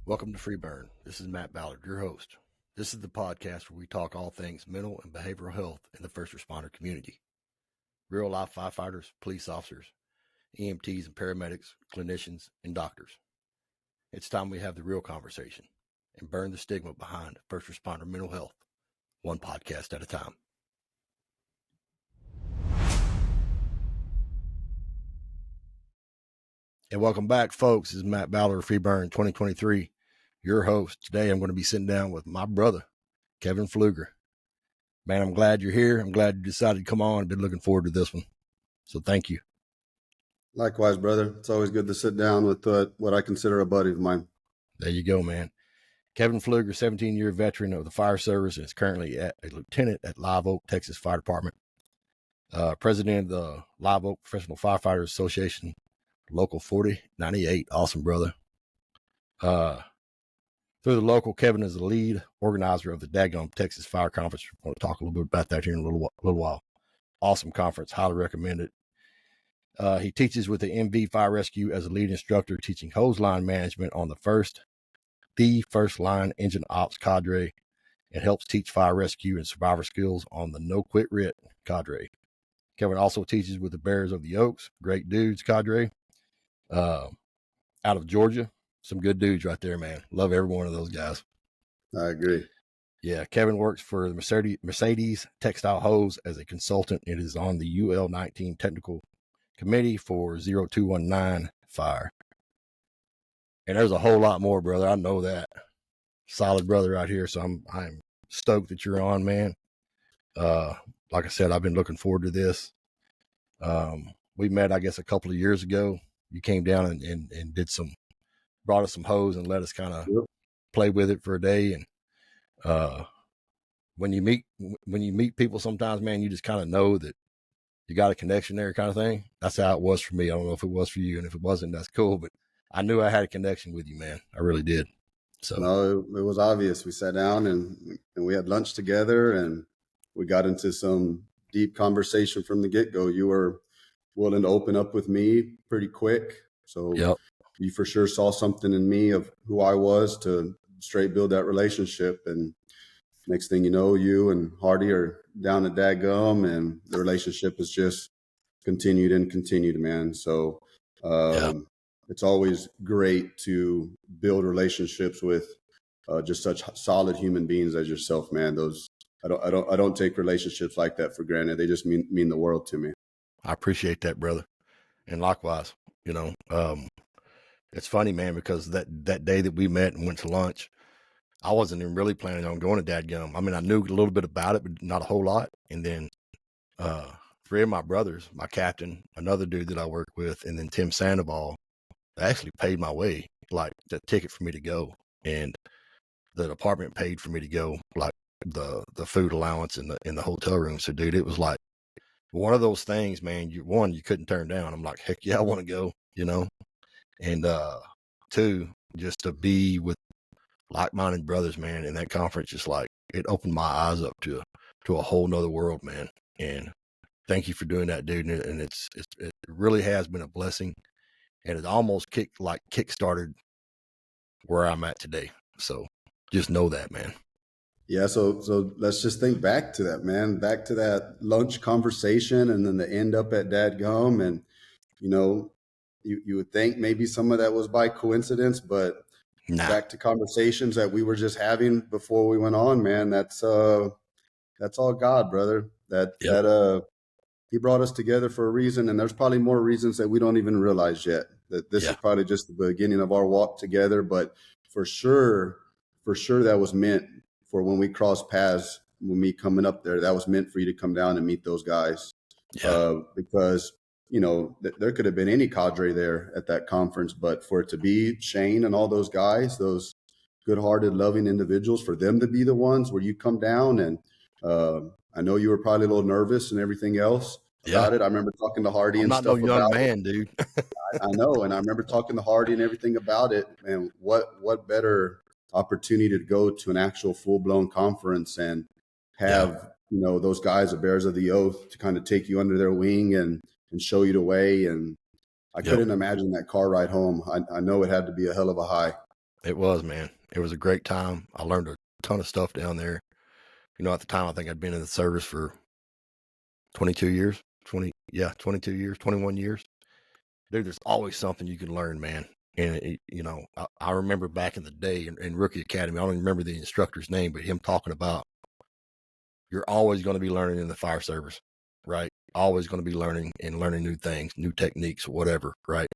Welcome to Free Burn. This is Matt Ballard, your host. This is the podcast where we talk all things mental and behavioral health in the first responder community. Real life firefighters, police officers, EMTs and paramedics, clinicians, and doctors. It's time we have the real conversation and burn the stigma behind first responder mental health, one podcast at a time. And welcome back, folks. This is Matt Ballard, Free Burn 2023. Your host. Today I'm going to be sitting down with my brother, Kevin Pfluger. Man, I'm glad you're here. I'm glad you decided to come on. I've been looking forward to this one. So thank you. Likewise, brother. It's always good to sit down with what I consider a buddy of mine. There you go, man. Kevin Pfluger, 17-year veteran of the fire service, and is currently a lieutenant at Live Oak, Texas Fire Department. President of the Live Oak Professional Firefighters Association, Local 4098. Awesome, brother. Through the local, Kevin is the lead organizer of the Dagum Texas Fire Conference. I want to talk a little bit about that here in a little while. Awesome conference. Highly recommend it. He teaches with the MV Fire Rescue as a lead instructor, teaching hose line management on the first line engine Ops Cadre, and helps teach fire rescue and survivor skills on the Quit RIT Cadre. Kevin also teaches with the Bears of the Oaks, Great Dudes Cadre, out of Georgia. Some good dudes right there, man. Love every one of those guys. I agree. Yeah, Kevin works for the Mercedes Textiles Hose as a consultant. It is on the UL-19 technical committee for 0219 fire. And there's a whole lot more, brother. I know that. Solid brother right here. So I'm stoked that you're on, man. Like I said, I've been looking forward to this. We met, I guess, a couple of years ago. You came down and brought us some hose and let us kind of play with it for a day. And when you meet people sometimes, man, you just kind of know that you got a connection there, kind of thing. That's how it was for me. I don't know if it was for you, and if it wasn't, that's cool. But I knew I had a connection with you, man. I really did. So no, it was obvious. We sat down and we had lunch together, and we got into some deep conversation from the get-go. You were willing to open up with me pretty quick. So yep. You for sure saw something in me of who I was to straight build that relationship. And next thing you know, you and Hardy are down at Dagum, and the relationship has just continued, man. So It's always great to build relationships with just such solid human beings as yourself, man. Those I don't take relationships like that for granted. They just mean the world to me. I appreciate that, brother. And likewise, it's funny, man, because that day that we met and went to lunch, I wasn't even really planning on going to Dadgum. I mean, I knew a little bit about it, but not a whole lot. And then three of my brothers, my captain, another dude that I work with, and then Tim Sandoval, actually paid my way, like the ticket for me to go. And the department paid for me to go, like the food allowance in the hotel room. So, dude, it was like one of those things, man. You couldn't turn down. I'm like, heck yeah, I want to go, And two, just to be with like-minded brothers, man, in that conference, just like it opened my eyes up to a whole nother world, man. And thank you for doing that, dude. And it really has been a blessing, and it almost kick-started where I'm at today. So just know that, man. Yeah. So let's just think back to that, man, back to that lunch conversation, and then the end up at Dadgum. And, you would think maybe some of that was by coincidence, but back to conversations that we were just having before we went on, man. That's all God, brother. That he brought us together for a reason, and there's probably more reasons that we don't even realize yet. That this is probably just the beginning of our walk together, but for sure that was meant for when we cross paths, when we coming up there. That was meant for you to come down and meet those guys, because there could have been any cadre there at that conference, but for it to be Shane and all those guys, those good-hearted, loving individuals, for them to be the ones where you come down. And I know you were probably a little nervous and everything else about it. I remember talking to Hardy and stuff about it. I'm not no young man, dude. I know. And I remember talking to Hardy and everything about it. And what better opportunity to go to an actual full-blown conference and have, those guys, the Bears of the Oath, to kind of take you under their wing and show you the way. And I couldn't imagine that car ride home. I know it had to be a hell of a high. It was, man. It was a great time. I learned a ton of stuff down there. At the time, I think I'd been in the service for 22 years, 22 years, 21 years. Dude, there's always something you can learn, man. And, I remember back in the day in Rookie Academy, I don't even remember the instructor's name, but him talking about you're always going to be learning in the fire service, right? Always going to be learning and learning new things, new techniques, whatever, right?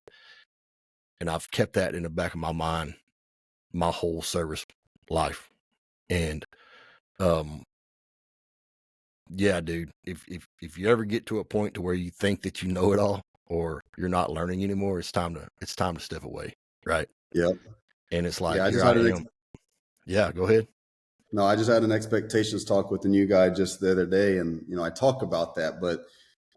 And I've kept that in the back of my mind my whole service life. And, yeah, dude, if you ever get to a point to where you think that you know it all or you're not learning anymore, it's time to step away, right? Yeah. And it's like, Yeah. I here just I had am. Yeah, go ahead. no, I just had an expectations talk with the new guy just the other day. And, I talk about that, but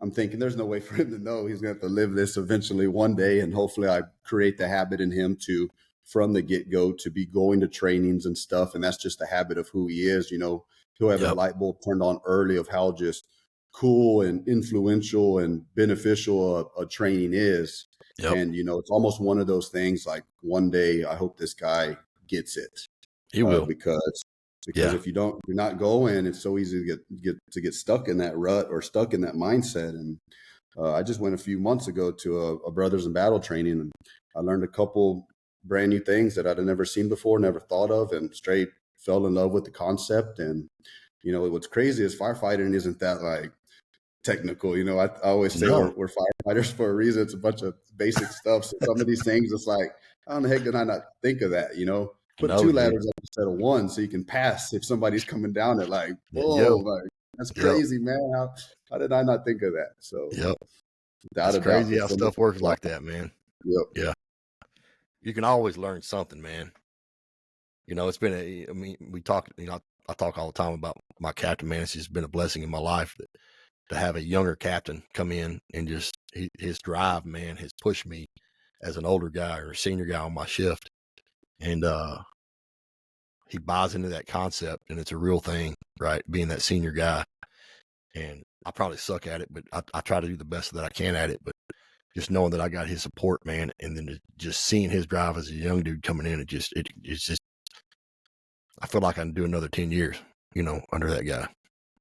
I'm thinking there's no way for him to know. He's going to have to live this eventually one day. And hopefully I create the habit in him to, from the get go, to be going to trainings and stuff. And that's just a habit of who he is. He'll have his Yep. light bulb turned on early of how just cool and influential and beneficial a training is. Yep. And, it's almost one of those things like one day I hope this guy gets it. He will. Because Yeah. if you're not going, it's so easy to get stuck in that rut or stuck in that mindset. And I just went a few months ago to a Brothers in Battle training, and I learned a couple brand new things that I'd never seen before, never thought of, and straight fell in love with the concept. And what's crazy is firefighting isn't that like technical. I always say No. we're firefighters for a reason. It's a bunch of basic stuff. So some of these things, it's like, how in the heck did I not think of that? Put No, two dude. ladders up instead of one so you can pass if somebody's coming down it. Like, whoa, Yep. like, that's Yep. crazy, man. How did I not think of that? So, Yep. without It's a doubt, crazy there's how so stuff much. works like that, man. Yep. Yeah. You can always learn something, man. It's been we talk, I talk all the time about my captain, man. It's just been a blessing in my life to have a younger captain come in and just his drive, man, has pushed me as an older guy or a senior guy on my shift. And he buys into that concept, and it's a real thing, right? Being that senior guy. And I probably suck at it, but I try to do the best that I can at it. But just knowing that I got his support, man, and then just seeing his drive as a young dude coming in, it's just, I feel like I can do another 10 years, under that guy.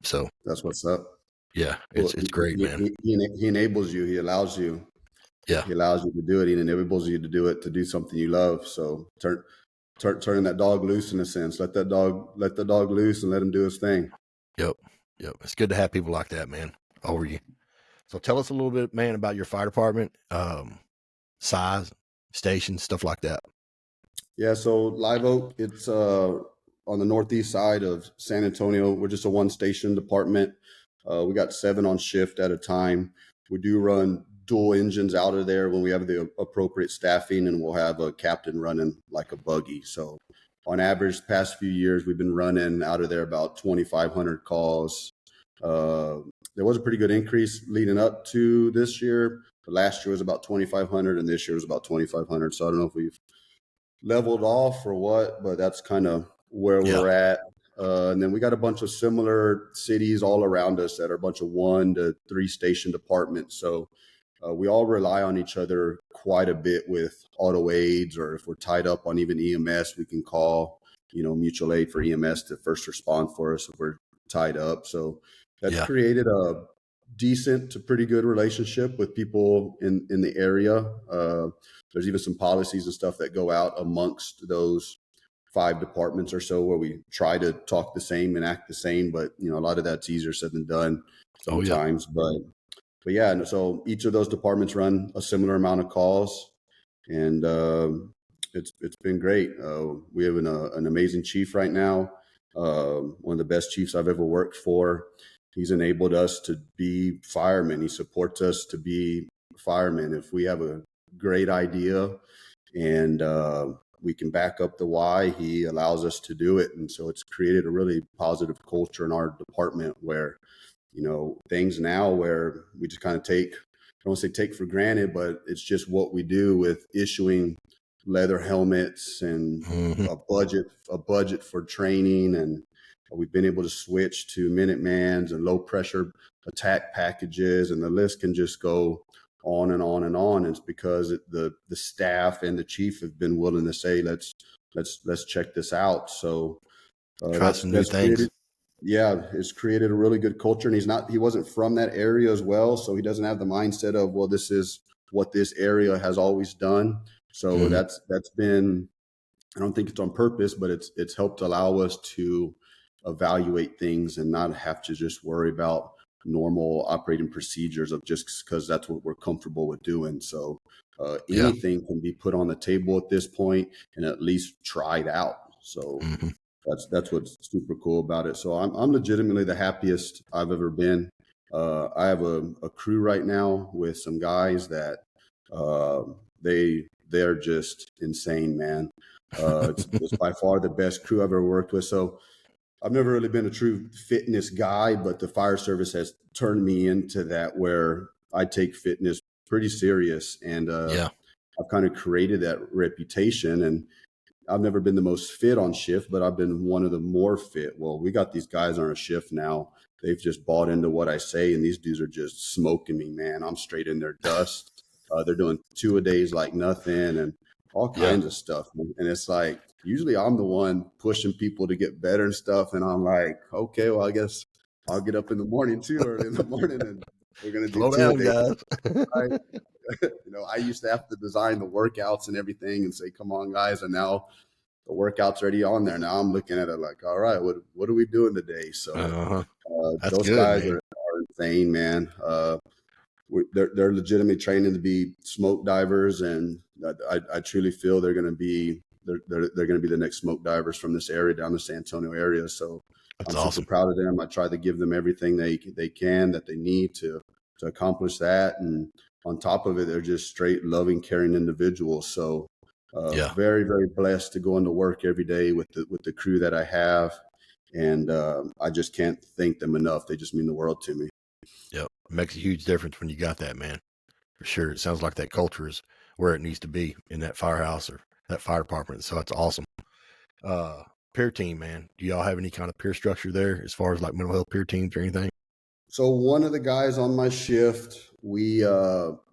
So That's what's up. yeah, Well, it's great, man. he enables you. He allows you. Yeah. He allows you to do it. He enables you to do it, to do something you love. So turn that dog loose in a sense. Let the dog loose and let him do his thing. Yep. It's good to have people like that, man, over you. So tell us a little bit, man, about your fire department, size, station, stuff like that. Yeah, so Live Oak, it's on the northeast side of San Antonio. We're just a one station department. We got 7 on shift at a time. We do run dual engines out of there when we have the appropriate staffing, and we'll have a captain running like a buggy. So on average, the past few years, we've been running out of there about 2,500 calls. There was a pretty good increase leading up to this year. Last year was about 2,500, and this year was about 2,500. So I don't know if we've leveled off or what, but that's kind of where we're at. And then we got a bunch of similar cities all around us that are a bunch of 1 to 3 station departments. So we all rely on each other quite a bit with auto aids, or if we're tied up on even EMS, we can call, mutual aid for EMS to first respond for us if we're tied up. So that's created a decent to pretty good relationship with people in the area. There's even some policies and stuff that go out amongst those 5 departments or so where we try to talk the same and act the same, but a lot of that's easier said than done sometimes. But yeah, and so each of those departments run a similar amount of calls, and it's been great. We have an amazing chief right now, one of the best chiefs I've ever worked for. He's enabled us to be firemen. He supports us to be firemen. If we have a great idea and we can back up the why, he allows us to do it. And so it's created a really positive culture in our department where, things now where we just kind of I don't want to say take for granted, but it's just what we do with issuing leather helmets and a budget for training. And we've been able to switch to Minutemans and low pressure attack packages, and the list can just go on and on and on. It's because the staff and the chief have been willing to say, let's check this out. So Try some new that's things. created. Yeah, it's created a really good culture, and he wasn't from that area as well, so he doesn't have the mindset of, well, this is what this area has always done. So Mhm. that's been, I don't think it's on purpose, but it's helped allow us to evaluate things and not have to just worry about normal operating procedures of just because that's what we're comfortable with doing. So Yeah. anything can be put on the table at this point and at least tried out. So Mhm. that's what's super cool about it. So I'm legitimately the happiest I've ever been. I have a crew right now with some guys that uh, they're just insane, man. It's by far the best crew I've ever worked with. So I've never really been a true fitness guy, but the fire service has turned me into that, where I take fitness pretty serious, and Yeah. I've kind of created that reputation. And I've never been the most fit on shift, but I've been one of the more fit. Well, we got these guys on a shift now. They've just bought into what I say, and these dudes are just smoking me, man. I'm straight in their dust. They're doing 2-a-days like nothing, and all Yeah. kinds of stuff. And it's like, usually I'm the one pushing people to get better and stuff. And I'm like, okay, well, I guess I'll get up in the morning too, early in the morning, and we're going to do Slow two a down, day. guys. I used to have to design the workouts and everything and say, come on, guys. And now the workout's already on there. Now I'm looking at it like, all right, what are we doing today? So Uh-huh. That's those good, guys man. are insane, man. They're legitimately training to be smoke divers, and I truly feel they're going to be they're going to be the next smoke divers from this area, down the San Antonio area. So That's I'm super awesome. proud of them. I try to give them everything they can that they need to accomplish that, and on top of it, they're just straight loving, caring individuals. So Yeah. very, very blessed to go into work every day with the crew that I have, and I just can't thank them enough. They just mean the world to me. Yep. It makes a huge difference when you got that, man. For sure. It sounds like that culture is where it needs to be in that firehouse or that fire department. So that's awesome. Uh, Peer team, man. Do y'all have any kind of peer structure there as far as like mental health peer teams or anything? So one of the guys on my shift, we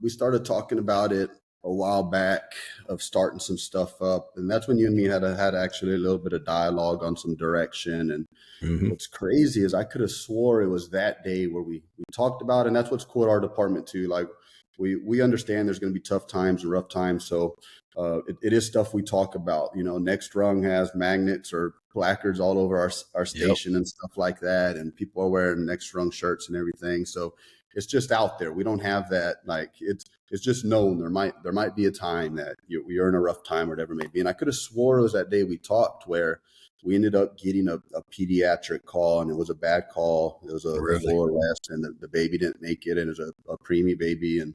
started talking about it a while back, of starting some stuff up, and that's when you and me had actually a little bit of dialogue on some direction. And Mm-hmm. what's crazy is I could have swore it was that day where we talked about it, and that's what's cool at our department too. Like we understand there's going to be tough times and rough times, so it is stuff we talk about. Next Rung has magnets or placards all over our Yep. station and stuff like that, and people are wearing Next Rung shirts and everything. So it's just out there. We don't have that, like it's just known there might be a time that you're in a rough time or whatever it may be. And I could have swore it was that day we talked where we ended up getting a pediatric call, and it was a bad call. It was a Really? full arrest, and the baby didn't make it, and it was a preemie baby, and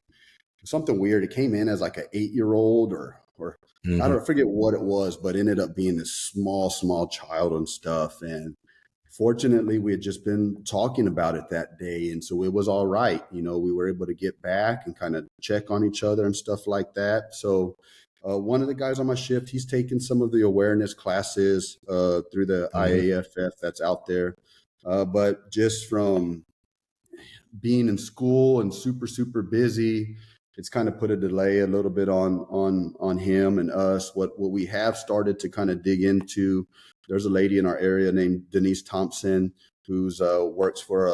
something weird. It came in as like an 8-year-old or I Mm-hmm. don't forget what it was, but ended up being this small child and stuff. And fortunately, we had just been talking about it that day, and so it was all right. We were able to get back and kind of check on each other and stuff like that. So one of the guys on my shift, he's taken some of the awareness classes through the Mm-hmm. IAFF that's out there. But just from being in school and super busy, it's kind of put a delay a little bit on him and us. What we have started to kind of dig into, there's a lady in our area named Denise Thompson, who's works for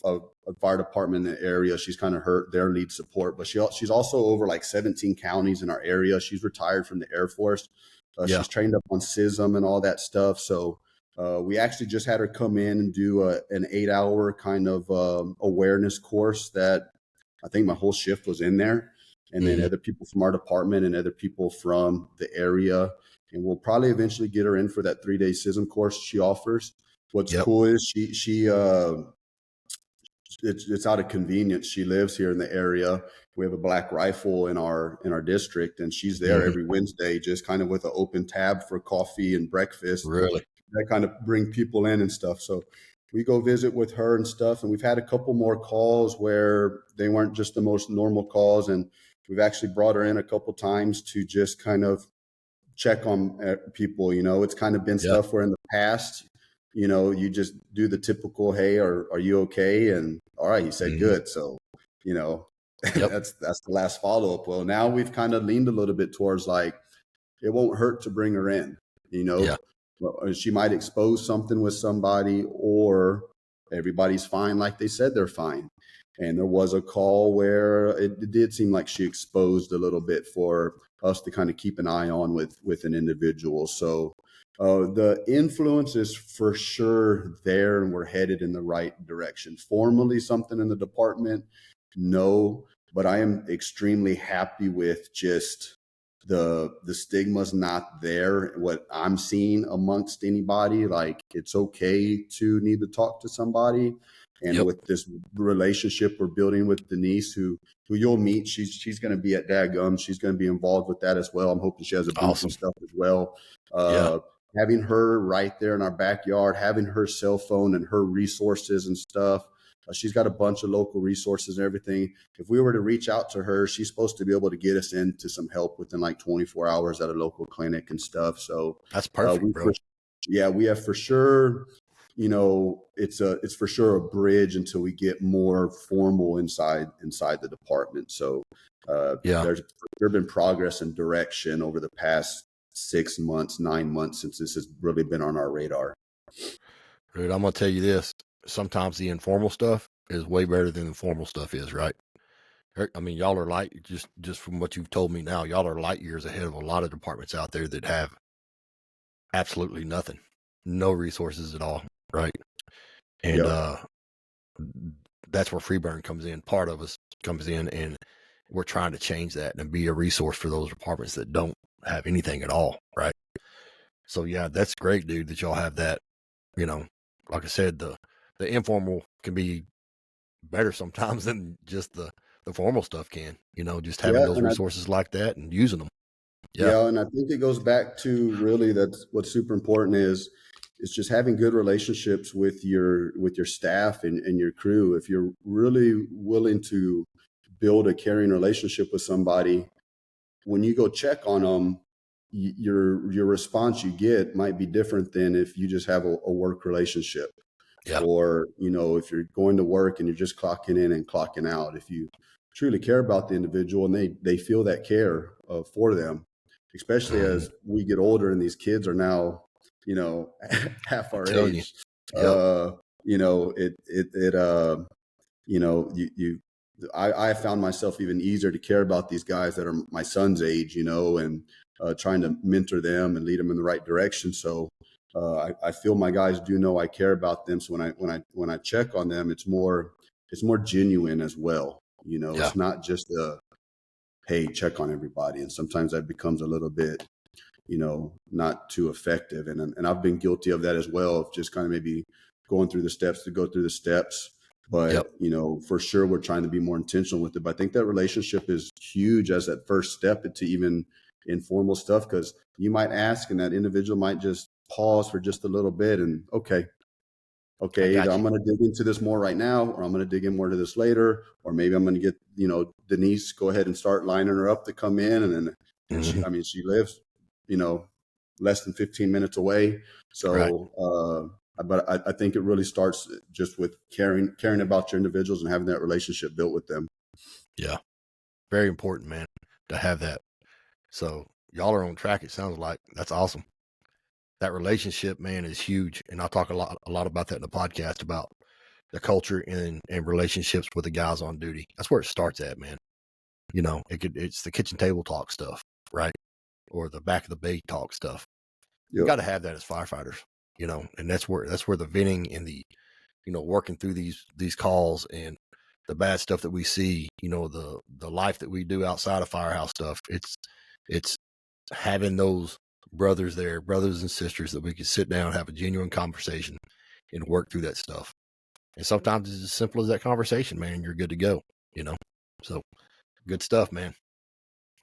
a fire department in the area. She's kind of their lead support, but she's also over like 17 counties in our area. She's retired from the Air Force. Yeah. She's trained up on SISM and all that stuff. So we actually just had her come in and do an 8-hour kind of awareness course that I think my whole shift was in there. And then Mm-hmm. other people from our department and other people from the area. And we'll probably eventually get her in for that 3-day SISM course she offers. What's Yep. cool is she it's out of convenience. She lives here in the area. We have a black rifle in our district, and she's there Mm-hmm. every Wednesday, just kind of with an open tab for coffee and breakfast. Really? That kind of bring people in and stuff. So we go visit with her and stuff. And we've had a couple more calls where they weren't just the most normal calls. And we've actually brought her in a couple times to just kind of check on people. It's kind of been Yeah. stuff where in the past, you just do the typical, hey, are you okay? And all right, he said Mm-hmm. good. So, you know, Yep. That's the last follow-up. Well, now we've kind of leaned a little bit towards like, it won't hurt to bring her in, you Yeah. know. Well, she might expose something with somebody, or everybody's fine like they said they're fine. And there was a call where it did seem like she exposed a little bit for us to kind of keep an eye on with an individual. So the influence is for sure there, and we're headed in the right direction. Formally, something in the department, no, but I am extremely happy with just the stigma's not there. What I'm seeing amongst anybody, like it's okay to need to talk to somebody. And Yep. with this relationship we're building with Denise, who you'll meet, she's going to be at Dagum. She's going to be involved with that as well. I'm hoping she has a booth and Awesome. stuff as well. Yeah. Having her right there in our backyard, having her cell phone and her resources and stuff. She's got a bunch of local resources and everything. If we were to reach out to her, she's supposed to be able to get us into some help within like 24 hours at a local clinic and stuff. So That's perfect, bro. we have for sure, it's for sure a bridge until we get more formal inside the department. So Yeah. there's been progress and direction over the past 6 months, 9 months since this has really been on our radar. Dude, I'm going to tell you this. Sometimes the informal stuff is way better than the formal stuff is, right? I mean, y'all are just from what you've told me now, y'all are light years ahead of a lot of departments out there that have absolutely nothing, no resources at all, right? And Yep. that's where Freeburn comes in. Part of us comes in, and we're trying to change that and be a resource for those departments that don't have anything at all, right? So yeah, that's great, dude, that y'all have that. Like I said, the informal can be better sometimes than just the formal stuff can. Just having Yeah. those And resources like that and using them. Yeah. Yeah, and I think it goes back to really that's what's super important is just having good relationships with your staff and your crew. If you're really willing to build a caring relationship with somebody, when you go check on them, your response you get might be different than if you just have a work relationship. Yeah. Or if you're going to work and you're just clocking in and clocking out. If you truly care about the individual and they feel that care for them, especially Mhm. as we get older and these kids are now half I'm our telling you. age. Yep. You I found myself even easier to care about these guys that are my son's age, and trying to mentor them and lead them in the right direction. So I feel my guys do know I care about them. So when I check on them, it's more genuine as well. Yeah. It's not just a, hey, check on everybody. And sometimes that becomes a little bit, not too effective. And I've been guilty of that as well, of just kind of maybe going through the steps to go through the steps. Yep. But, for sure, we're trying to be more intentional with it. But I think that relationship is huge as that first step into even informal stuff, because you might ask and that individual might just pause for just a little bit and, okay, I either got I'm you. going to dig into this more right now, or I'm going to dig in more to this later, or maybe I'm going to get, Denise, go ahead and start lining her up to come in. And Hmm. she lives, less than 15 minutes away. Right. So, but I think it really starts just with caring about your individuals and having that relationship built with them. Yeah. Very important, man, to have that. So y'all are on track. It sounds like that's awesome. That relationship, man, is huge. And I talk a lot about that in the podcast about the culture and relationships with the guys on duty. That's where it starts at, man. It's the kitchen table talk stuff, right? Or the back of the bay talk stuff. You Yep. got to have that as firefighters, and that's where the venting and the, working through these calls and the bad stuff that we see, the life that we do outside of firehouse stuff. It's having those brothers and sisters that we can sit down, have a genuine conversation and work through that stuff. And sometimes it's as simple as that conversation, man, and you're good to go, you know? So good stuff, man,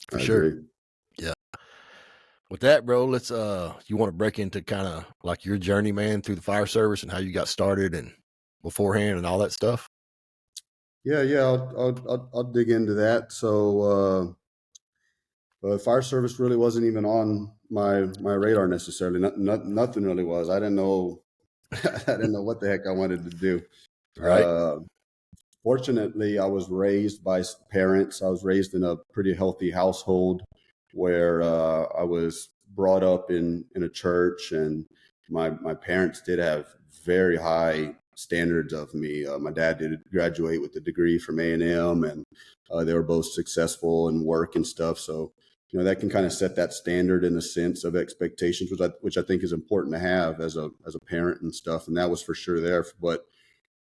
for I sure. agree. Yeah. With that, bro, let's, you want to break into kind of like your journey, man, through the fire service and how you got started and beforehand and all that stuff? Yeah. I'll dig into that. So, fire service really wasn't even on my radar necessarily. Nothing really was. I didn't know I didn't know what the heck I wanted to do. Right. Uh, fortunately, I was raised by parents. I was raised in a pretty healthy household where I was brought up in a church, and my parents did have very high standards of me. My dad did graduate with a degree from A&M, and they were both successful in work and stuff. So, that can kind of set that standard in a sense of expectations, which I think is important to have as a parent and stuff. And that was for sure there. But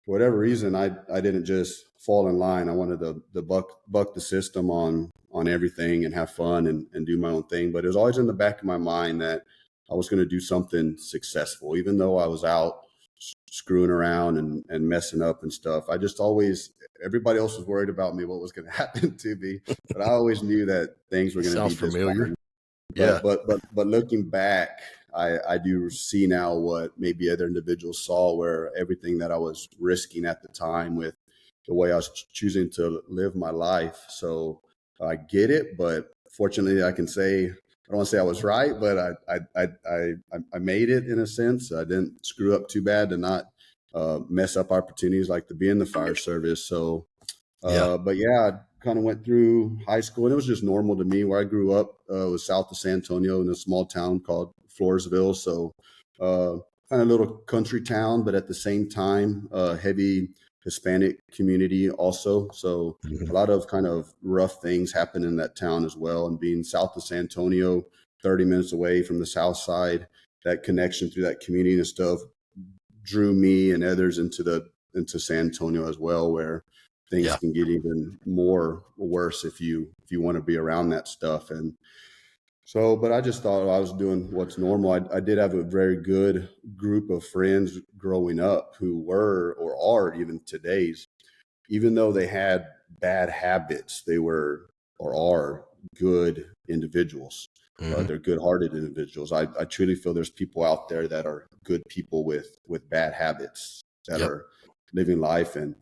for whatever reason, I didn't just fall in line. I wanted to buck the system on everything and have fun and do my own thing. But it was always in the back of my mind that I was going to do something successful, even though I was out screwing around and messing up and stuff. I just always, everybody else was worried about me, what was going to happen to me, but I always knew that things were going to be Sounds familiar. fine. Yeah. But looking back, I do see now what maybe other individuals saw, where everything that I was risking at the time with the way I was choosing to live my life. So I get it, but fortunately I can say, I don't want to say I was right, but I made it in a sense. I didn't screw up too bad to not mess up opportunities like to be in the fire service. So, but yeah, I kind of went through high school, and it was just normal to me. Where I grew up was south of San Antonio in a small town called Floresville. So, kind of little country town, but at the same time, heavy Hispanic community also. So a lot of kind of rough things happen in that town as well. And being south of San Antonio, 30 minutes away from the south side, that connection through that community and stuff drew me and others into San Antonio as well, where things can get even more worse if you want to be around that stuff. And so, but I just thought I was doing what's normal. I did have a very good group of friends growing up who were or are even today's, even though they had bad habits, they were or are good individuals. They're good-hearted individuals. I truly feel there's people out there that are good people with bad habits that are living life, and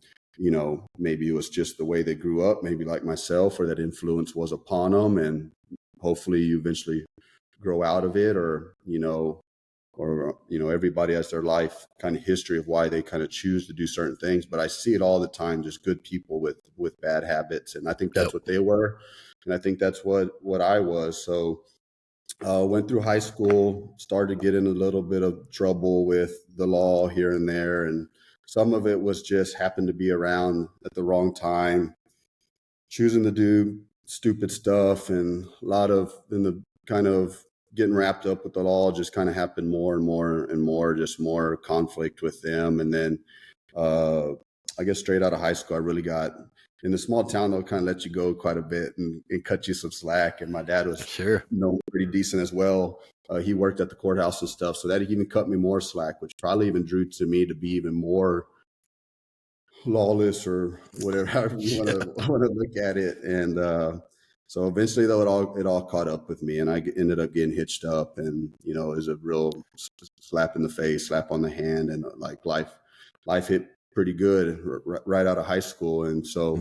maybe it was just the way they grew up, maybe like myself, or that influence was upon them, and hopefully you eventually grow out of it, or everybody has their life kind of history of why they kind of choose to do certain things. But I see it all the time, just good people with bad habits. And I think that's what they were. And I think that's what I was. So went through high school, started getting a little bit of trouble with the law here and there. And some of it was just happened to be around at the wrong time, choosing to do stupid stuff, and a lot of in the kind of getting wrapped up with the law just kind of happened more and more and more, just more conflict with them. And then I guess straight out of high school, I really got in a small town, they'll kind of let you go quite a bit and cut you some slack. And my dad was pretty decent as well. He worked at the courthouse and stuff, so that even cut me more slack, which probably even drew to me to be even more lawless, or whatever, however you want to look at it. And so eventually, though, it all caught up with me, and I ended up getting hitched up, and it was a real slap in the face, slap on the hand, and like life hit pretty good right out of high school. And so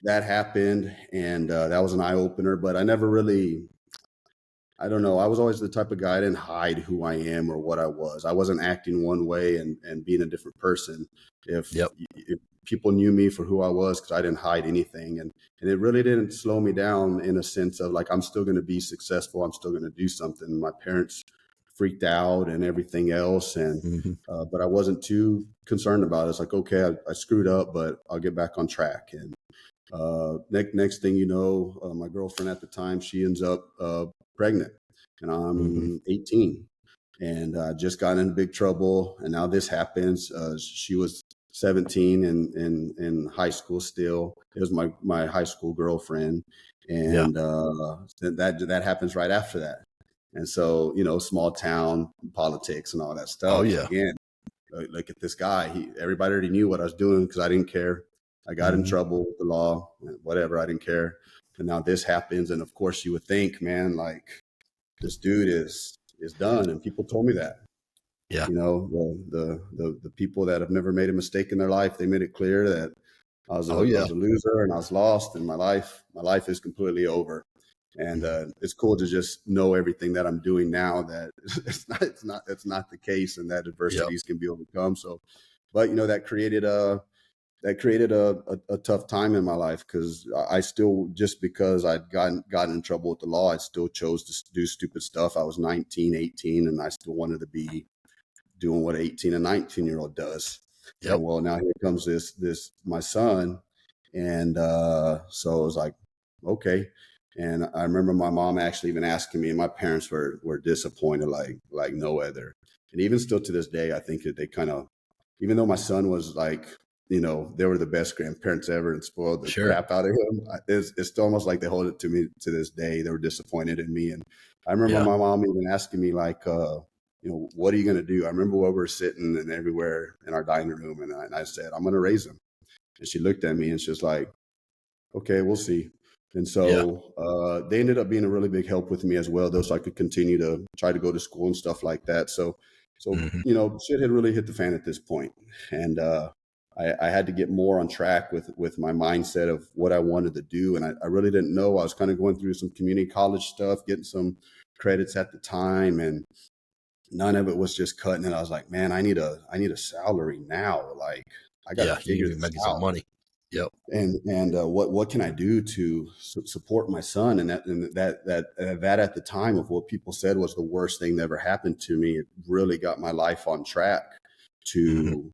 that happened, and that was an eye opener. But I never really, I don't know, I was always the type of guy, I didn't hide who I am or what I was. I wasn't acting one way and being a different person. If people knew me for who I was, because I didn't hide anything. And it really didn't slow me down in a sense of like, I'm still going to be successful. I'm still going to do something. My parents freaked out and everything else. And, but I wasn't too concerned about it. It's like, okay, I screwed up, but I'll get back on track. And next thing you know, my girlfriend at the time, she ends up pregnant, and I'm 18, and just got in big trouble. And now this happens. She was 17 in high school still. It was my high school girlfriend. And that happens right after that. And so, small town politics and all that stuff. Again, look at this guy. Everybody already knew what I was doing because I didn't care. I got in trouble with the law, whatever. I didn't care. And now this happens. And of course you would think, man, like this dude is done. And people told me that. Yeah. The people that have never made a mistake in their life, they made it clear that I was a loser and I was lost, and my life is completely over. And it's cool to just know everything that I'm doing now, that it's not the case, and that adversities can be overcome. So, but that created that created a tough time in my life, because I still, just because I'd gotten in trouble with the law, I still chose to do stupid stuff. I was 19, 18, and I still wanted to be doing what 18 and 19-year-old does. Yep. And well, now here comes this my son. And so it was like, okay. And I remember my mom actually even asking me, and my parents were disappointed like no other. And even still to this day, I think that they kind of, even though my son was like, they were the best grandparents ever and spoiled the Sure. crap out of him, it's still almost like they hold it to me to this day. They were disappointed in me. And I remember Yeah. my mom even asking me like, what are you going to do? I remember where we were sitting and everywhere in our dining room. And I said, I'm going to raise him. And she looked at me and she's like, okay, we'll see. And Yeah. so they ended up being a really big help with me as well, though, so I could continue to try to go to school and stuff like that. So Hmm. shit had really hit the fan at this point. And I had to get more on track with my mindset of what I wanted to do. And I really didn't know. I was kind of going through some community college stuff, getting some credits at the time, and none of it was just cutting it. I was like, man, I need a salary now. Like, I got to Yeah. You need figure to be this making some out. money. Yep. And what can I do to support my son? And that at the time of what people said was the worst thing that ever happened to me. It really got my life on track Hmm. to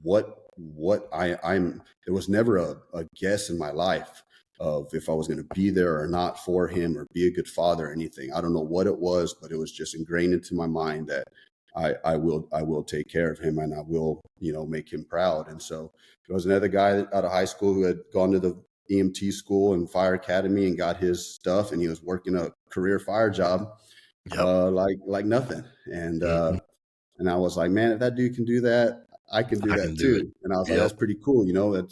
what I'm. There was never a guess in my life of if I was going to be there or not for him, or be a good father or anything. I don't know what it was, but it was just ingrained into my mind that I will take care of him, and I will, make him proud. And so there was another guy out of high school who had gone to the EMT school and fire academy and got his stuff, and he was working a career fire job, Yep. like nothing. Hmm. And I was like, man, if that dude can do that, I can do I that can do it. too. And I was like, Yep. that's pretty cool,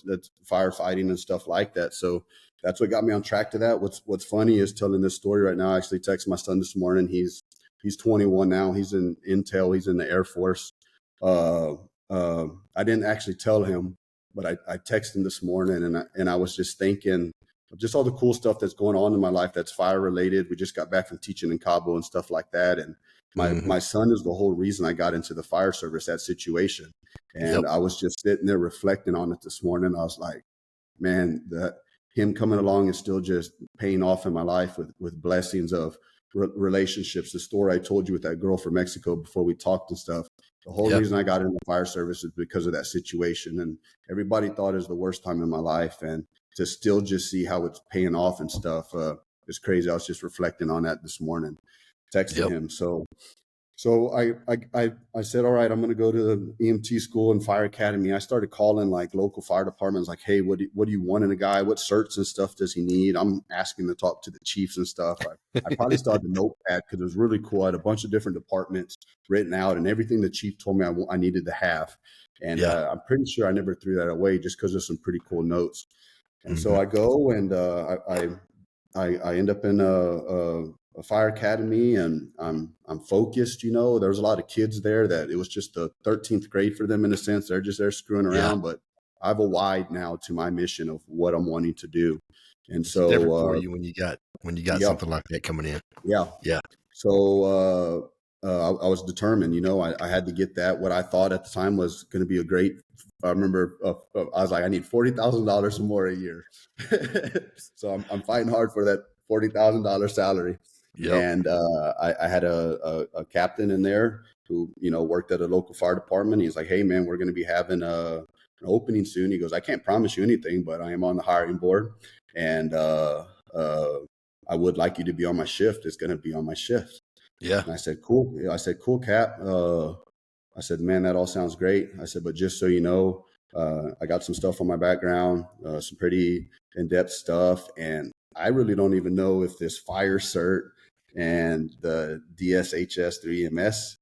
that's firefighting and stuff like that. So that's what got me on track to that. What's funny is telling this story right now. I actually texted my son this morning. He's 21 now. He's in Intel. He's in the Air Force. Uh, I didn't actually tell him, but I texted him this morning, and I was just thinking of just all the cool stuff that's going on in my life that's fire related. We just got back from teaching in Cabo and stuff like that, and Hmm. my son is the whole reason I got into the fire service, that situation. Yep. And I was just sitting there reflecting on it this morning. I was like, man, that him coming along is still just paying off in my life with blessings of relationships. The story I told you with that girl from Mexico before we talked and stuff. The whole Yeah. reason I got into the fire service is because of that situation. And everybody thought it was the worst time in my life. And to still just see how it's paying off and stuff is crazy. I was just reflecting on that this morning, texting Yep. him. So I said, all right, I'm going to go to the EMT school and fire academy. I started calling like local fire departments, like, hey, what do you want in a guy? What certs and stuff does he need? I'm asking to talk to the chiefs and stuff. I probably started the notepad because it was really cool. I had a bunch of different departments written out and everything the chief told me I needed to have. And Yeah. I'm pretty sure I never threw that away just because of some pretty cool notes. And so Hmm. I go and I end up in a fire academy, and I'm focused. There's a lot of kids there that it was just the 13th grade for them in a sense. They're just there screwing Yeah. around, but I have a wide now to my mission of what I'm wanting to do. And It's different for so, you when you got yep, something like that coming in. yeah. Yeah. So I was determined. I had to get that. What I thought at the time was going to be a great. I remember I was like, I need $40,000 more a year. So I'm fighting hard for that $40,000 salary. Yep. And I had a captain in there who worked at a local fire department. He's like, hey man, we're going to be having an opening soon. He goes, I can't promise you anything, but I am on the hiring board, and I would like you to be on my shift. It's going to be on my shift. Yeah. And I said, cool. I said, cool, Cap. I said, man, that all sounds great. I said, but just so you know, I got some stuff on my background, some pretty in-depth stuff. And I really don't even know if this fire cert and the DSHS 3EMS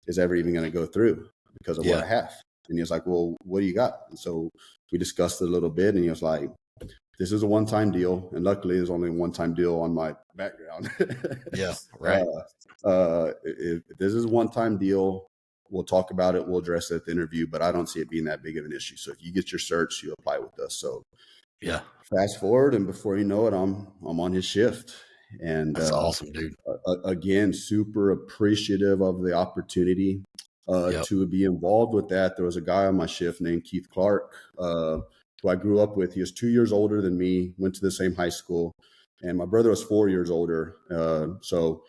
is ever even going to go through because of what Yeah. I have. And he was like, well, what do you got? And so we discussed it a little bit, and he was like, this is a one-time deal. And luckily there's only a one-time deal on my background. Yeah. uh, Right. if this is a one-time deal, we'll talk about it. We'll address it at the interview, but I don't see it being that big of an issue. So if you get your certs, you apply with us. So Yeah. fast forward, and before you know it, I'm on his shift. And That's awesome, dude. again, super appreciative of the opportunity. Yep. To be involved with that, there was a guy on my shift named Keith Clark, who I grew up with. He was 2 years older than me, went to the same high school, and my brother was 4 years older. So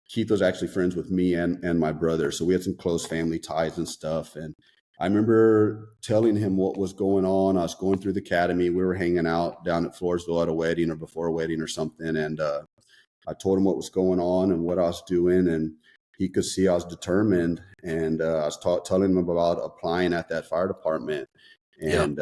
Keith was actually friends with me and my brother. So we had some close family ties and stuff. And I remember telling him what was going on. I was going through the academy. We were hanging out down at Floresville at a wedding or before a wedding or something. And I told him what was going on and what I was doing. And he could see I was determined. And I was telling him about applying at that fire department. And